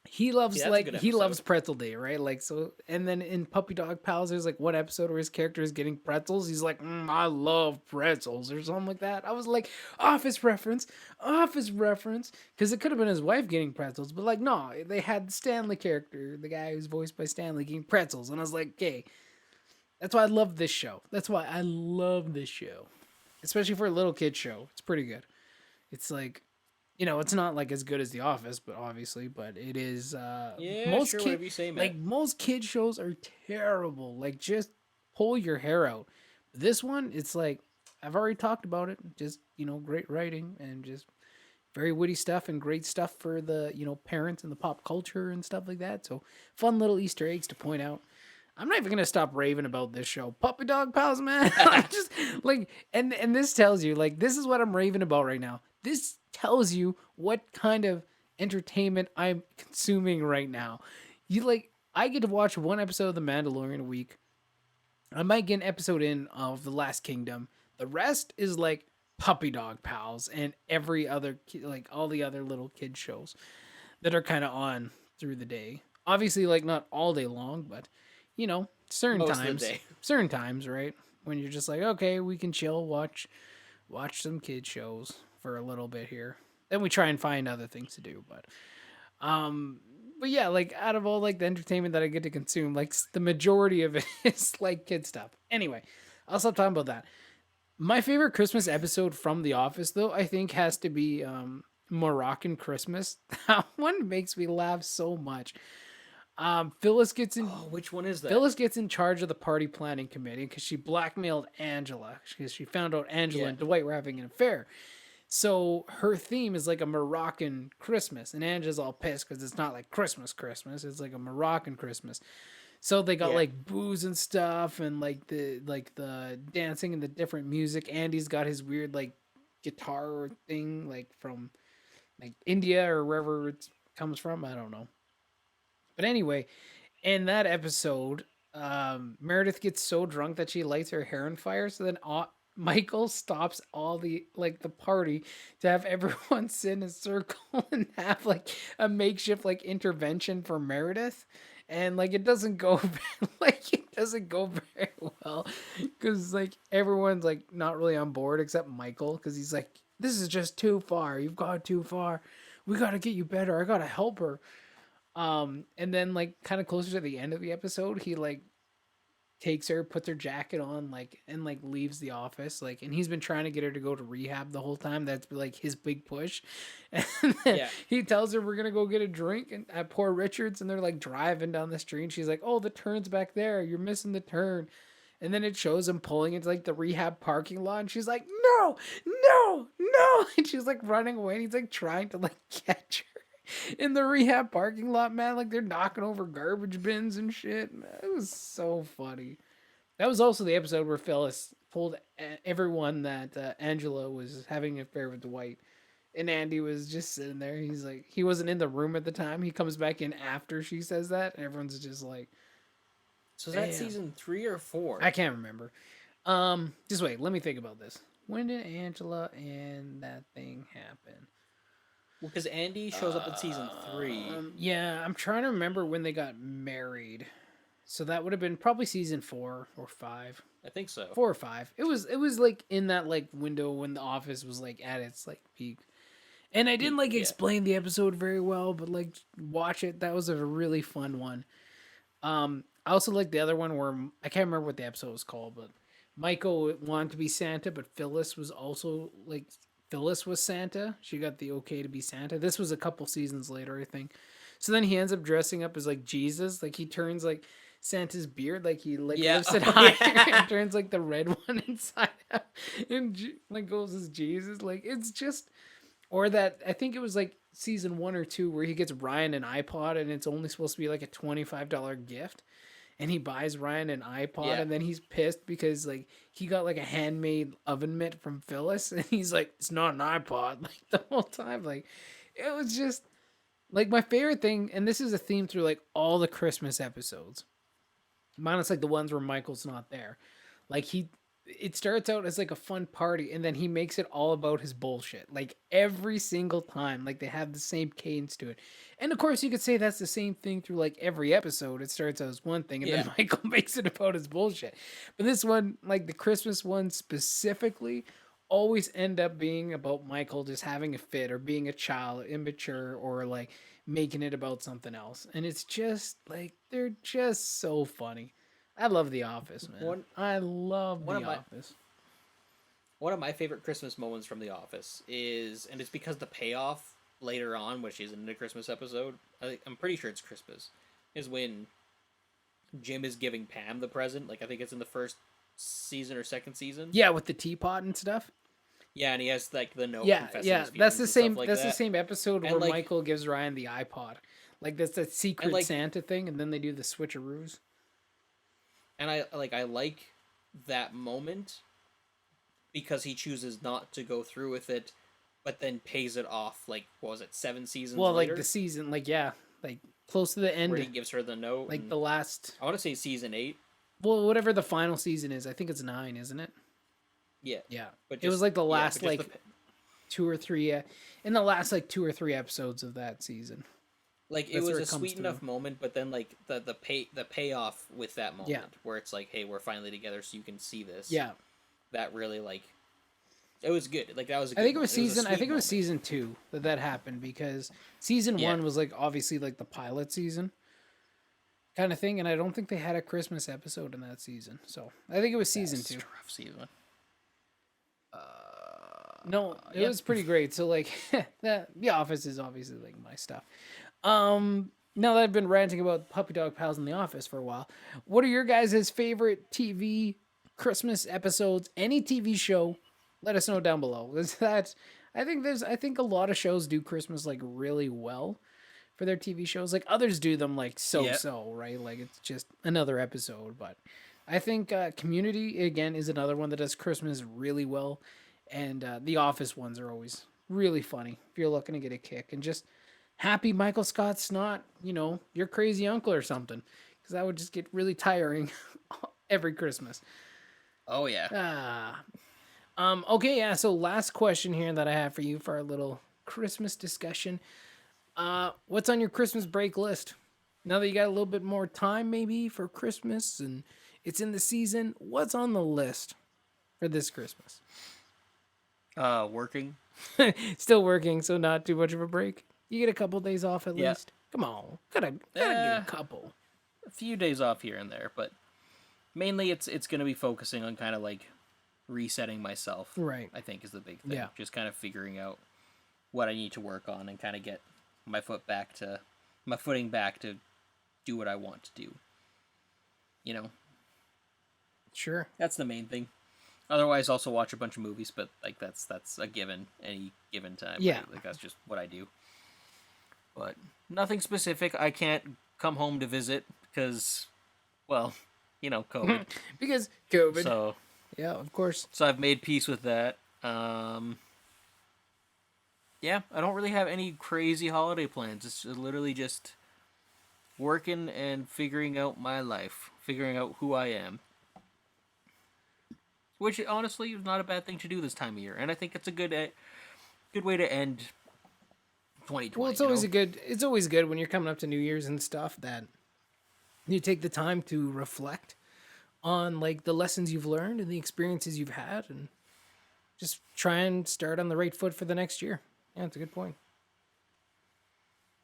He loves Yeah, that's a like good he loves episode. Pretzel Day, right? Like so, and then in Puppy Dog Pals, there's like one episode where his character is getting pretzels. He's like, "I love pretzels" or something like that. I was like, Office reference, because it could have been his wife getting pretzels, but like, no, they had the Stanley character, the guy who's voiced by Stanley, getting pretzels, and I was like, okay, that's why I love this show. That's why I love this show, especially for a little kid show. It's pretty good. It's like it's not like as good as The Office, but obviously, but it is. Yeah, Most sure, kid, whatever you say, man. like most kid shows are terrible. Like just pull your hair out. This one, it's like I've already talked about it. Just great writing and just very witty stuff and great stuff for the parents and the pop culture and stuff like that. So fun little Easter eggs to point out. I'm not even gonna stop raving about this show. Puppy Dog Pals, man. I'm just like, and this tells you, like, this is what I'm raving about right now. This tells you what kind of entertainment I'm consuming right now. I get to watch one episode of The Mandalorian a week. I might get an episode in of The Last Kingdom. The rest is like Puppy Dog Pals and every other, like all the other little kid shows that are kind of on through the day. Obviously, like not all day long, but certain Most of the times, day. certain times, right? When you're just like, okay, we can chill, watch some kid shows for a little bit here. Then we try and find other things to do, but yeah, like out of all like the entertainment that I get to consume, like the majority of it is like kid stuff. Anyway, I'll stop talking about that. My favorite Christmas episode from The Office, though, I think has to be Moroccan Christmas. That one makes me laugh so much. Phyllis gets in. Oh, which one is that? Phyllis gets in charge of the party planning committee because she blackmailed Angela because she found out Angela Yeah. and Dwight were having an affair. So her theme is like a Moroccan Christmas, and Angela's all pissed because it's not like Christmas. It's like a Moroccan Christmas. So they got Yeah. like booze and stuff, and like the dancing and the different music. Andy's got his weird like guitar thing, like from like India or wherever it comes from. I don't know. But anyway, in that episode, Meredith gets so drunk that she lights her hair on fire. So then Michael stops all the party to have everyone sit in a circle and have like a makeshift like intervention for Meredith. And like it doesn't go very well because like everyone's like not really on board except Michael because he's like, this is just too far. You've gone too far. We got to get you better. I got to help her. And then like kind of closer to the end of the episode, he like takes her, puts her jacket on, like, and like leaves the office, like, and he's been trying to get her to go to rehab the whole time. That's like his big push. And then Yeah. he tells her we're gonna go get a drink and at Poor Richards, and they're like driving down the street. And she's like, "Oh, the turn's back there. You're missing the turn." And then it shows him pulling into like the rehab parking lot, and she's like, "No, no, no!" And she's like running away. And he's like trying to like catch her in the rehab parking lot, man. Like they're knocking over garbage bins and shit. Man, it was so funny. That was also the episode where Phyllis told everyone that Angela was having an affair with Dwight. And Andy was just sitting there. He's like, he wasn't in the room at the time. He comes back in after she says that. And everyone's just like, So is that damn. season 3 or 4? I can't remember. Just wait. Let me think about this. When did Angela and that thing happen? Well, because Andy shows up in season 3. Yeah, I'm trying to remember when they got married. So that would have been probably season 4 or 5. I think so. 4 or 5. It was like in that like window when The Office was like at its like peak. And I didn't like explain the episode very well, but like watch it. That was a really fun one. I also like the other one where I can't remember what the episode was called, but Michael wanted to be Santa, but Phyllis was also like Phyllis was Santa. She got the okay to be Santa. This was a couple seasons later, I think. So then he ends up dressing up as like Jesus. Like he turns like Santa's beard, like he like lifts it higher and turns like the red one inside out and like goes as Jesus. Like it's just, or that I think it was like season 1 or 2 where he gets Ryan an iPod and it's only supposed to be like a $25 gift. And he buys Ryan an iPod, and then he's pissed because like he got like a handmade oven mitt from Phyllis, and he's like, "It's not an iPod." Like the whole time, like it was just like my favorite thing. And this is a theme through like all the Christmas episodes, minus like the ones where Michael's not there. Like it starts out as like a fun party, and then he makes it all about his bullshit. Like every single time, like they have the same cadence to it. And of course, you could say that's the same thing through like every episode. It starts out as one thing, and then Michael makes it about his bullshit. But this one, like the Christmas one specifically, always end up being about Michael just having a fit or being a child, immature, or like making it about something else. And it's just like they're just so funny. I love The Office, man. I love The Office. One of my favorite Christmas moments from The Office is, and it's because the payoff later on, which is in the Christmas episode, I'm pretty sure it's Christmas, is when Jim is giving Pam the present. Like I think it's in the first season or second season. Yeah, with the teapot and stuff. Yeah, and he has like the note. Yeah. That's the same. Like that's the same episode and where like, Michael gives Ryan the iPod. Like that's a secret like, Santa thing, and then they do the switcheroos. And I like that moment because he chooses not to go through with it, but then pays it off. Like what was it, 7 seasons? Well, later? like the season, like like close to the end, where he gives her the note. Like the last. I want to say season 8. Well, whatever the final season is, I think it's 9, isn't it? Yeah. Yeah. But it was like the last like 2 or 3 in the last like 2 or 3 episodes of that season. Like it was a sweet enough moment, but then like the payoff with that moment where it's like, hey, we're finally together, so you can see this. Yeah, that really like it was good. Like that was. I think it was season. I think it was season 2 that happened because season 1 was like obviously like the pilot season kind of thing, and I don't think they had a Christmas episode in that season. So I think it was season 2. A rough season. No, it was pretty great. So like, The Office is obviously like my stuff. Now that I've been ranting about Puppy Dog Pals in The Office for a while, what are your guys' favorite TV Christmas episodes? Any TV show, let us know down below. I think a lot of shows do Christmas like really well for their TV shows. Like others do them like so, right? Like it's just another episode. But I think Community again is another one that does Christmas really well. And The Office ones are always really funny if you're looking to get a kick. And just happy Michael Scott's not, your crazy uncle or something. Because that would just get really tiring every Christmas. Oh, yeah. Okay, yeah. So last question here that I have for you for our little Christmas discussion. What's on your Christmas break list? Now that you got a little bit more time maybe for Christmas and it's in the season, what's on the list for this Christmas? Working. Still working, so not too much of a break. You get a couple days off at least. Come on, gotta get a couple. A few days off here and there, but mainly it's going to be focusing on kind of like resetting myself. Right. I think is the big thing. Yeah. Just kind of figuring out what I need to work on and kind of get my footing back to do what I want to do. You know, Sure. that's the main thing. Otherwise, also watch a bunch of movies, but like that's a given any given time. Yeah. Right? Like that's just what I do. But nothing specific. I can't come home to visit because, well, COVID. Because COVID. So Yeah, of course. I've made peace with that. Yeah, I don't really have any crazy holiday plans. It's literally just working and figuring out my life, figuring out who I am. Which honestly is not a bad thing to do this time of year, and I think it's a good way to end 2020. Well, it's always good when you're coming up to New Year's and stuff that you take the time to reflect on like the lessons you've learned and the experiences you've had, and just try and start on the right foot for the next year. Yeah, it's a good point.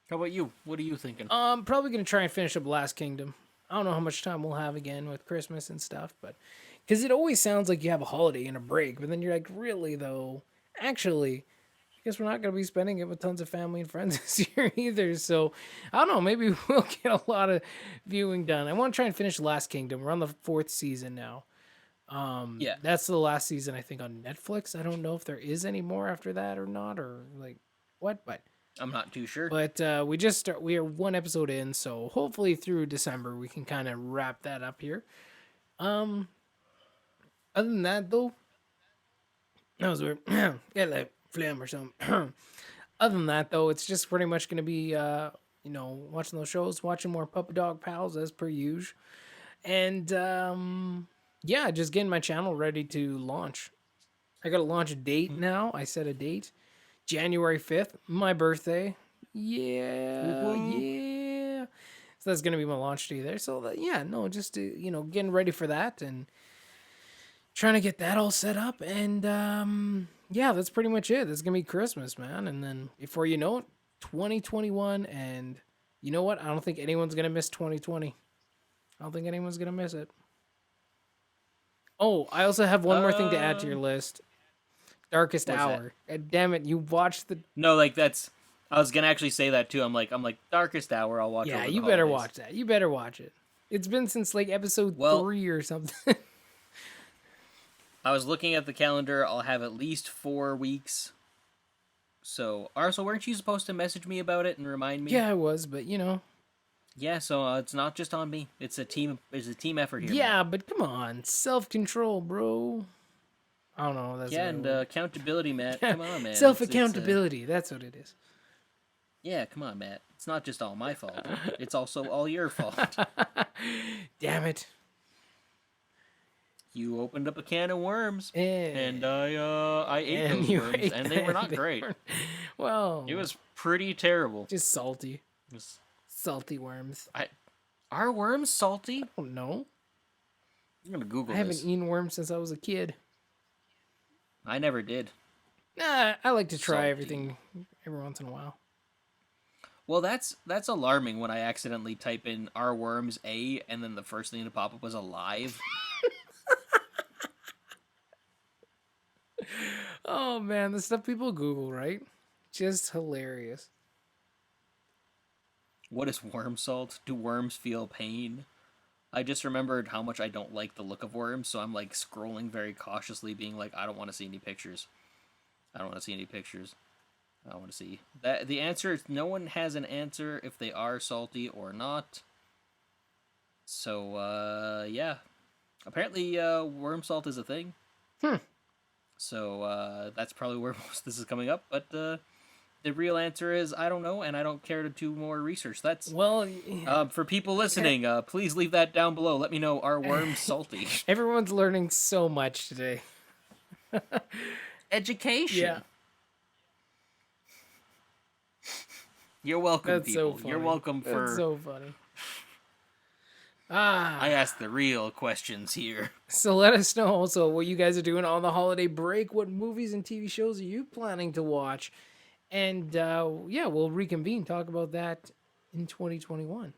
How about you? What are you thinking? Probably gonna try and finish up Last Kingdom. I don't know how much time we'll have again with Christmas and stuff, but because it always sounds like you have a holiday and a break, but then you're like, really though? Actually, I guess we're not gonna be spending it with tons of family and friends this year either. So I don't know. Maybe we'll get a lot of viewing done. I want to try and finish Last Kingdom. We're on the 4th season now. Yeah. That's the last season I think on Netflix. I don't know if there is any more after that or not, or like what, but I'm not too sure. we are 1 episode in, so hopefully through December we can kind of wrap that up here. Other than that though, that was weird. Get like phlegm or something. Other than that though, it's just pretty much gonna be watching those shows, watching more Puppy Dog Pals as per usual, and yeah, just getting my channel ready to launch. I got a launch date now. I set a date. January 5th, my birthday. Yeah, yeah. So that's going to be my launch day there. So, just getting ready for that and trying to get that all set up. And, that's pretty much it. That's going to be Christmas, man. And then before you know it, 2021. And you know what? I don't think anyone's going to miss 2020. I don't think anyone's going to miss it. Oh, I also have one more thing to add to your list. Darkest Hour. Damn it, you watched the... No, like that's... I was gonna actually say that too. I'm like, Darkest Hour, I'll watch. Yeah, over the you better holidays. watch that. You better watch it. It's been since like episode 3 or something. I was looking at the calendar. I'll have at least 4 weeks. So, Arso, weren't you supposed to message me about it and remind me? Yeah, I was, but Yeah, so it's not just on me. It's a team effort here. Yeah, man. but come on, self-control, bro. I don't know. That's and accountability, Matt. Come on, man. Self-accountability. That's what it is. Yeah, come on, Matt. It's not just all my fault. It's also all your fault. Damn it. You opened up a can of worms, and I ate And those you worms, ate and they were not them. great. Well, It was pretty terrible. just salty. It was- Salty worms. Are worms salty? I don't know. I'm gonna Google I haven't this. eaten worms since I was a kid. I never did. Nah, I like to try Salty. everything every once in a while. Well, that's alarming when I accidentally type in "are worms a" and then the first thing to pop up was alive. Oh man, the stuff people Google, right? Just hilarious. What is worm salt? Do worms feel pain? I just remembered how much I don't like the look of worms, so I'm like scrolling very cautiously, being like, I don't want to see any pictures. I don't want to see any pictures. I don't want to see that. The answer is no one has an answer if they are salty or not. So yeah, apparently worm salt is a thing. So that's probably where most of this is coming up, but the real answer is I don't know, and I don't care to do more research. That's Well, for people listening. Please leave that down below. Let me know, are worms salty? everyone's learning so much today. Education. Yeah. You're welcome, That's so people. funny. You're welcome for. That's so funny. I ask the real questions here. So let us know also what you guys are doing on the holiday break. What movies and TV shows are you planning to watch? And we'll reconvene, talk about that in 2021.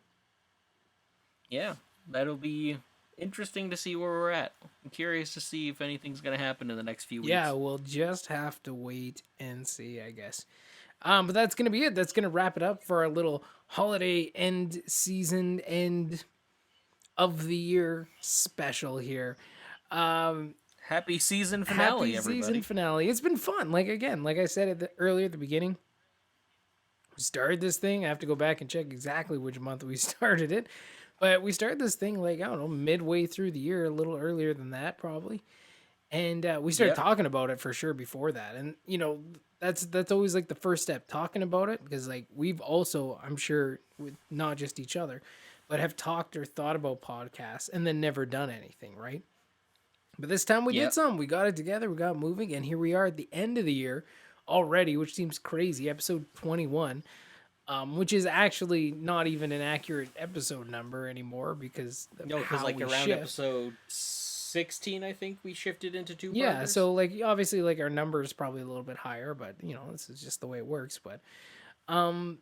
Yeah, that'll be interesting to see where we're at. I'm curious to see if anything's gonna happen in the next few weeks. Yeah, we'll just have to wait and see, I guess. But that's gonna be it. That's gonna wrap it up for our little holiday end season end of the year special here. Happy season finale, Happy everybody. season finale. It's been fun. Like I said earlier at the beginning, we started this thing. I have to go back and check exactly which month we started it, but we started this thing like I don't know, midway through the year, a little earlier than that probably. And we started Yep. talking about it for sure before that. And you know, that's always like the first step, talking about it, because like we've also, I'm sure, with not just each other, but have talked or thought about podcasts and then never done anything, right? But this time we did Yep. some. We got it together. We got moving, and here we are at the end of the year already, which seems crazy. Episode 21, which is actually not even an accurate episode number anymore because of No, because how like we around shift. episode 16, I think we shifted into two. Yeah, parters. so like obviously like our number is probably a little bit higher, but you know, this is just the way it works. Um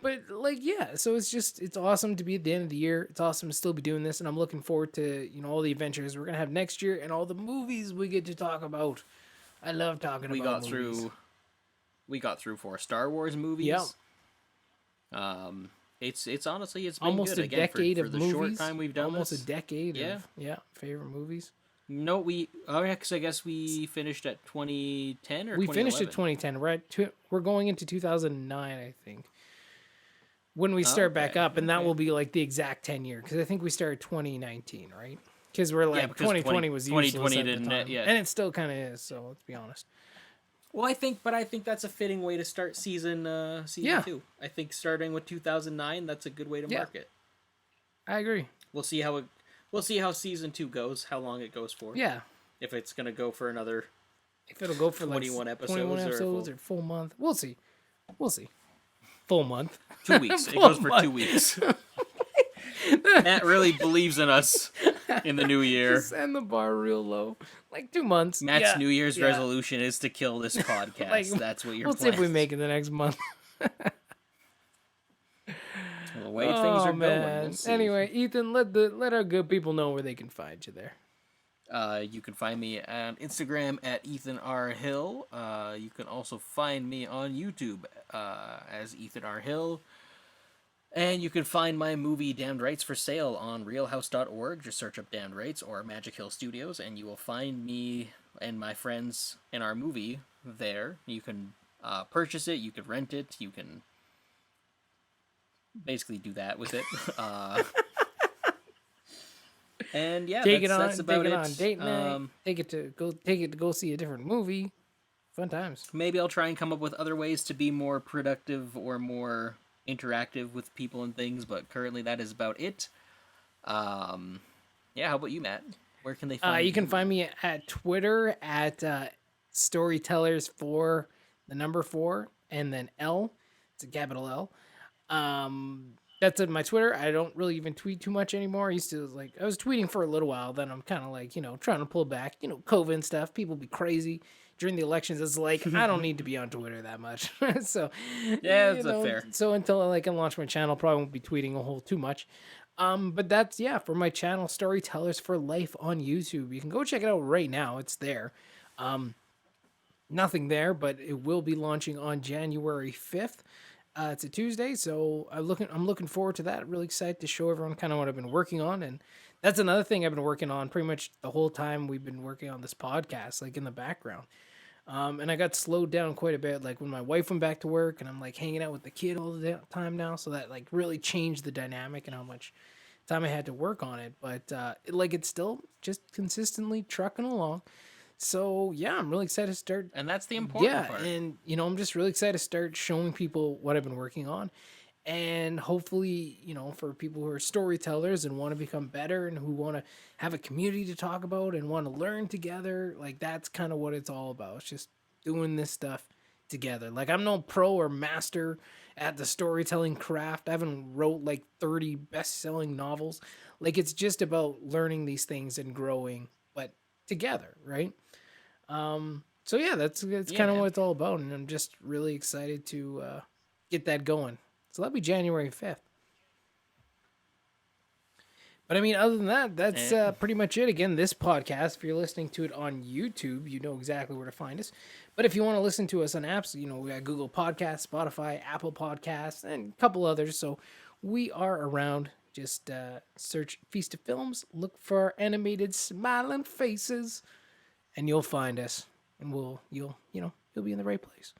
but like yeah, so it's awesome to be at the end of the year. It's awesome to still be doing this, and I'm looking forward to, you know, all the adventures we're gonna have next year and all the movies we get to talk about. I love talking we about got movies. through. We got through 4 Star Wars movies. Yeah. It's honestly it's been Almost good a again decade for of the movies. short time we've done Almost this. a decade Yeah. of favorite movies. No, because I guess we finished at 2010 or We finished at 2011. 2010. We're going into 2009, I think, when we start back Okay, up, and that okay. will be like the exact 10 year, because I think we started 2019, right? Because we're like because 2020 was useless 2020 at the didn't time, yet. and it still kind of is. So let's be honest. Well, I think that's a fitting way to start season Yeah. 2. I think starting with 2009, that's a good way to Yeah. mark it. I agree. We'll see how season 2 goes, how long it goes for. Yeah, If it's gonna go for another if it'll go for 21 like episodes 21 or episodes or full month, we'll see. We'll see. Full month. 2 weeks, it Full goes for month. 2 weeks. Matt really believes in us in the new year. Send the bar real low, like 2 months. Matt's Yeah, New Year's yeah. resolution is to kill this podcast. Like, That's what you're. We'll see if we make it the next month. The way things are going. We'll see. Anyway, Ethan, let our good people know where they can find you there. You can find me on Instagram at Ethan R. Hill. You can also find me on YouTube as Ethan R. Hill. And you can find my movie Damned Rights for sale on realhouse.org. Just search up Damned Rights or Magic Hill Studios, and you will find me and my friends in our movie there. You can purchase it, you can rent it, you can basically do that with it. And yeah, that's about it. on date night. Take it to go see a different movie. Fun times. Maybe I'll try and come up with other ways to be more productive or more interactive with people and things, but currently that is about it. Yeah, how about you, Matt? Where can they find You can find me at Twitter at storytellers 4, the number 4, and then L. It's a capital L. That's at my Twitter. I don't really even tweet too much anymore. I used to I was tweeting for a little while, then I'm kind of like, you know, trying to pull back, you know, COVID and stuff. People be crazy during the elections. It's like I don't need to be on Twitter that much. So Yeah, you that's fair. So until I can launch my channel, probably won't be tweeting a whole too much. But that's for my channel, Storytellers for Life on YouTube. You can go check it out right now. It's there. Nothing there, but it will be launching on January 5th. It's a Tuesday, so I'm looking forward to that. Really excited to show everyone kind of what I've been working on, and that's another thing I've been working on pretty much the whole time we've been working on this podcast, like in the background. And I got slowed down quite a bit, like when my wife went back to work, and I'm like hanging out with the kid all the time now, so that like really changed the dynamic and how much time I had to work on it. But it's still just consistently trucking along. So yeah, I'm really excited to start. And that's the important Yeah, part. and you know, I'm just really excited to start showing people what I've been working on, and hopefully, you know, for people who are storytellers and want to become better and who want to have a community to talk about and want to learn together, like that's kind of what it's all about. It's just doing this stuff together. Like I'm no pro or master at the storytelling craft. I haven't wrote like 30 best-selling novels. Like it's just about learning these things and growing, but together, right? So yeah, that's kind of what it's all about, and I'm just really excited to get that going. So that'll be January 5th. But I mean, other than that, that's Eh. pretty much it. Again, this podcast, if you're listening to it on YouTube, you know exactly where to find us. But if you want to listen to us on apps, you know, we got Google Podcasts, Spotify, Apple Podcasts, and a couple others. So we are around. Just search Feast of Films, look for our animated smiling faces, and you'll find us. And you'll be in the right place.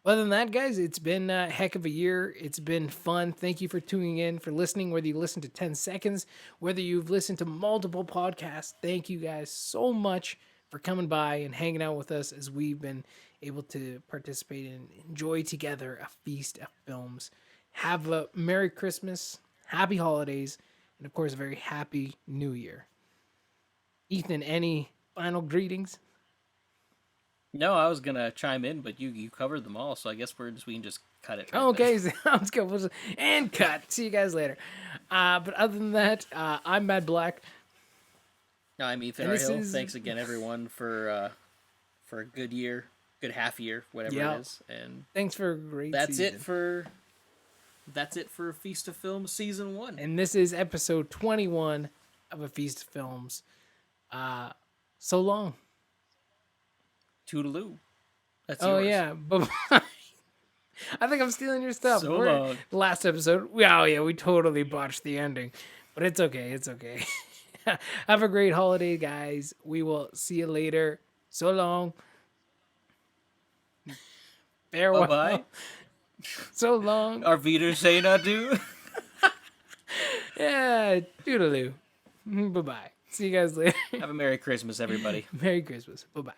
Other than that, guys, it's been a heck of a year. It's been fun. Thank you for tuning in, for listening, whether you listen to 10 seconds, whether you've listened to multiple podcasts. Thank you guys so much for coming by and hanging out with us as we've been able to participate and enjoy together a feast of films. Have a Merry Christmas, Happy Holidays, and of course, a very Happy New Year. Ethan, any final greetings? No, I was gonna chime in, but you covered them all, so I guess we can just cut it. Right Okay, there. sounds good. And cut. See you guys later. But other than that, I'm Mad Black. I'm Ethan And this Hill. is- Thanks again, everyone, for a good year, good half year, whatever Yeah. it is, and Thanks for a great that's season. That's it for Feast of Films season 1. And this is episode 21 of A Feast of Films. So long. Toodaloo. That's Oh, yours. yeah. Bye-bye. I think I'm stealing your stuff. So long. Last episode. We totally botched the ending. But it's okay. It's okay. Have a great holiday, guys. We will see you later. So long. Farewell. Bye-bye. So long. Our Vitor say not do. Yeah. Doodaloo. Bye-bye. See you guys later. Have a Merry Christmas, everybody. Merry Christmas. Bye-bye.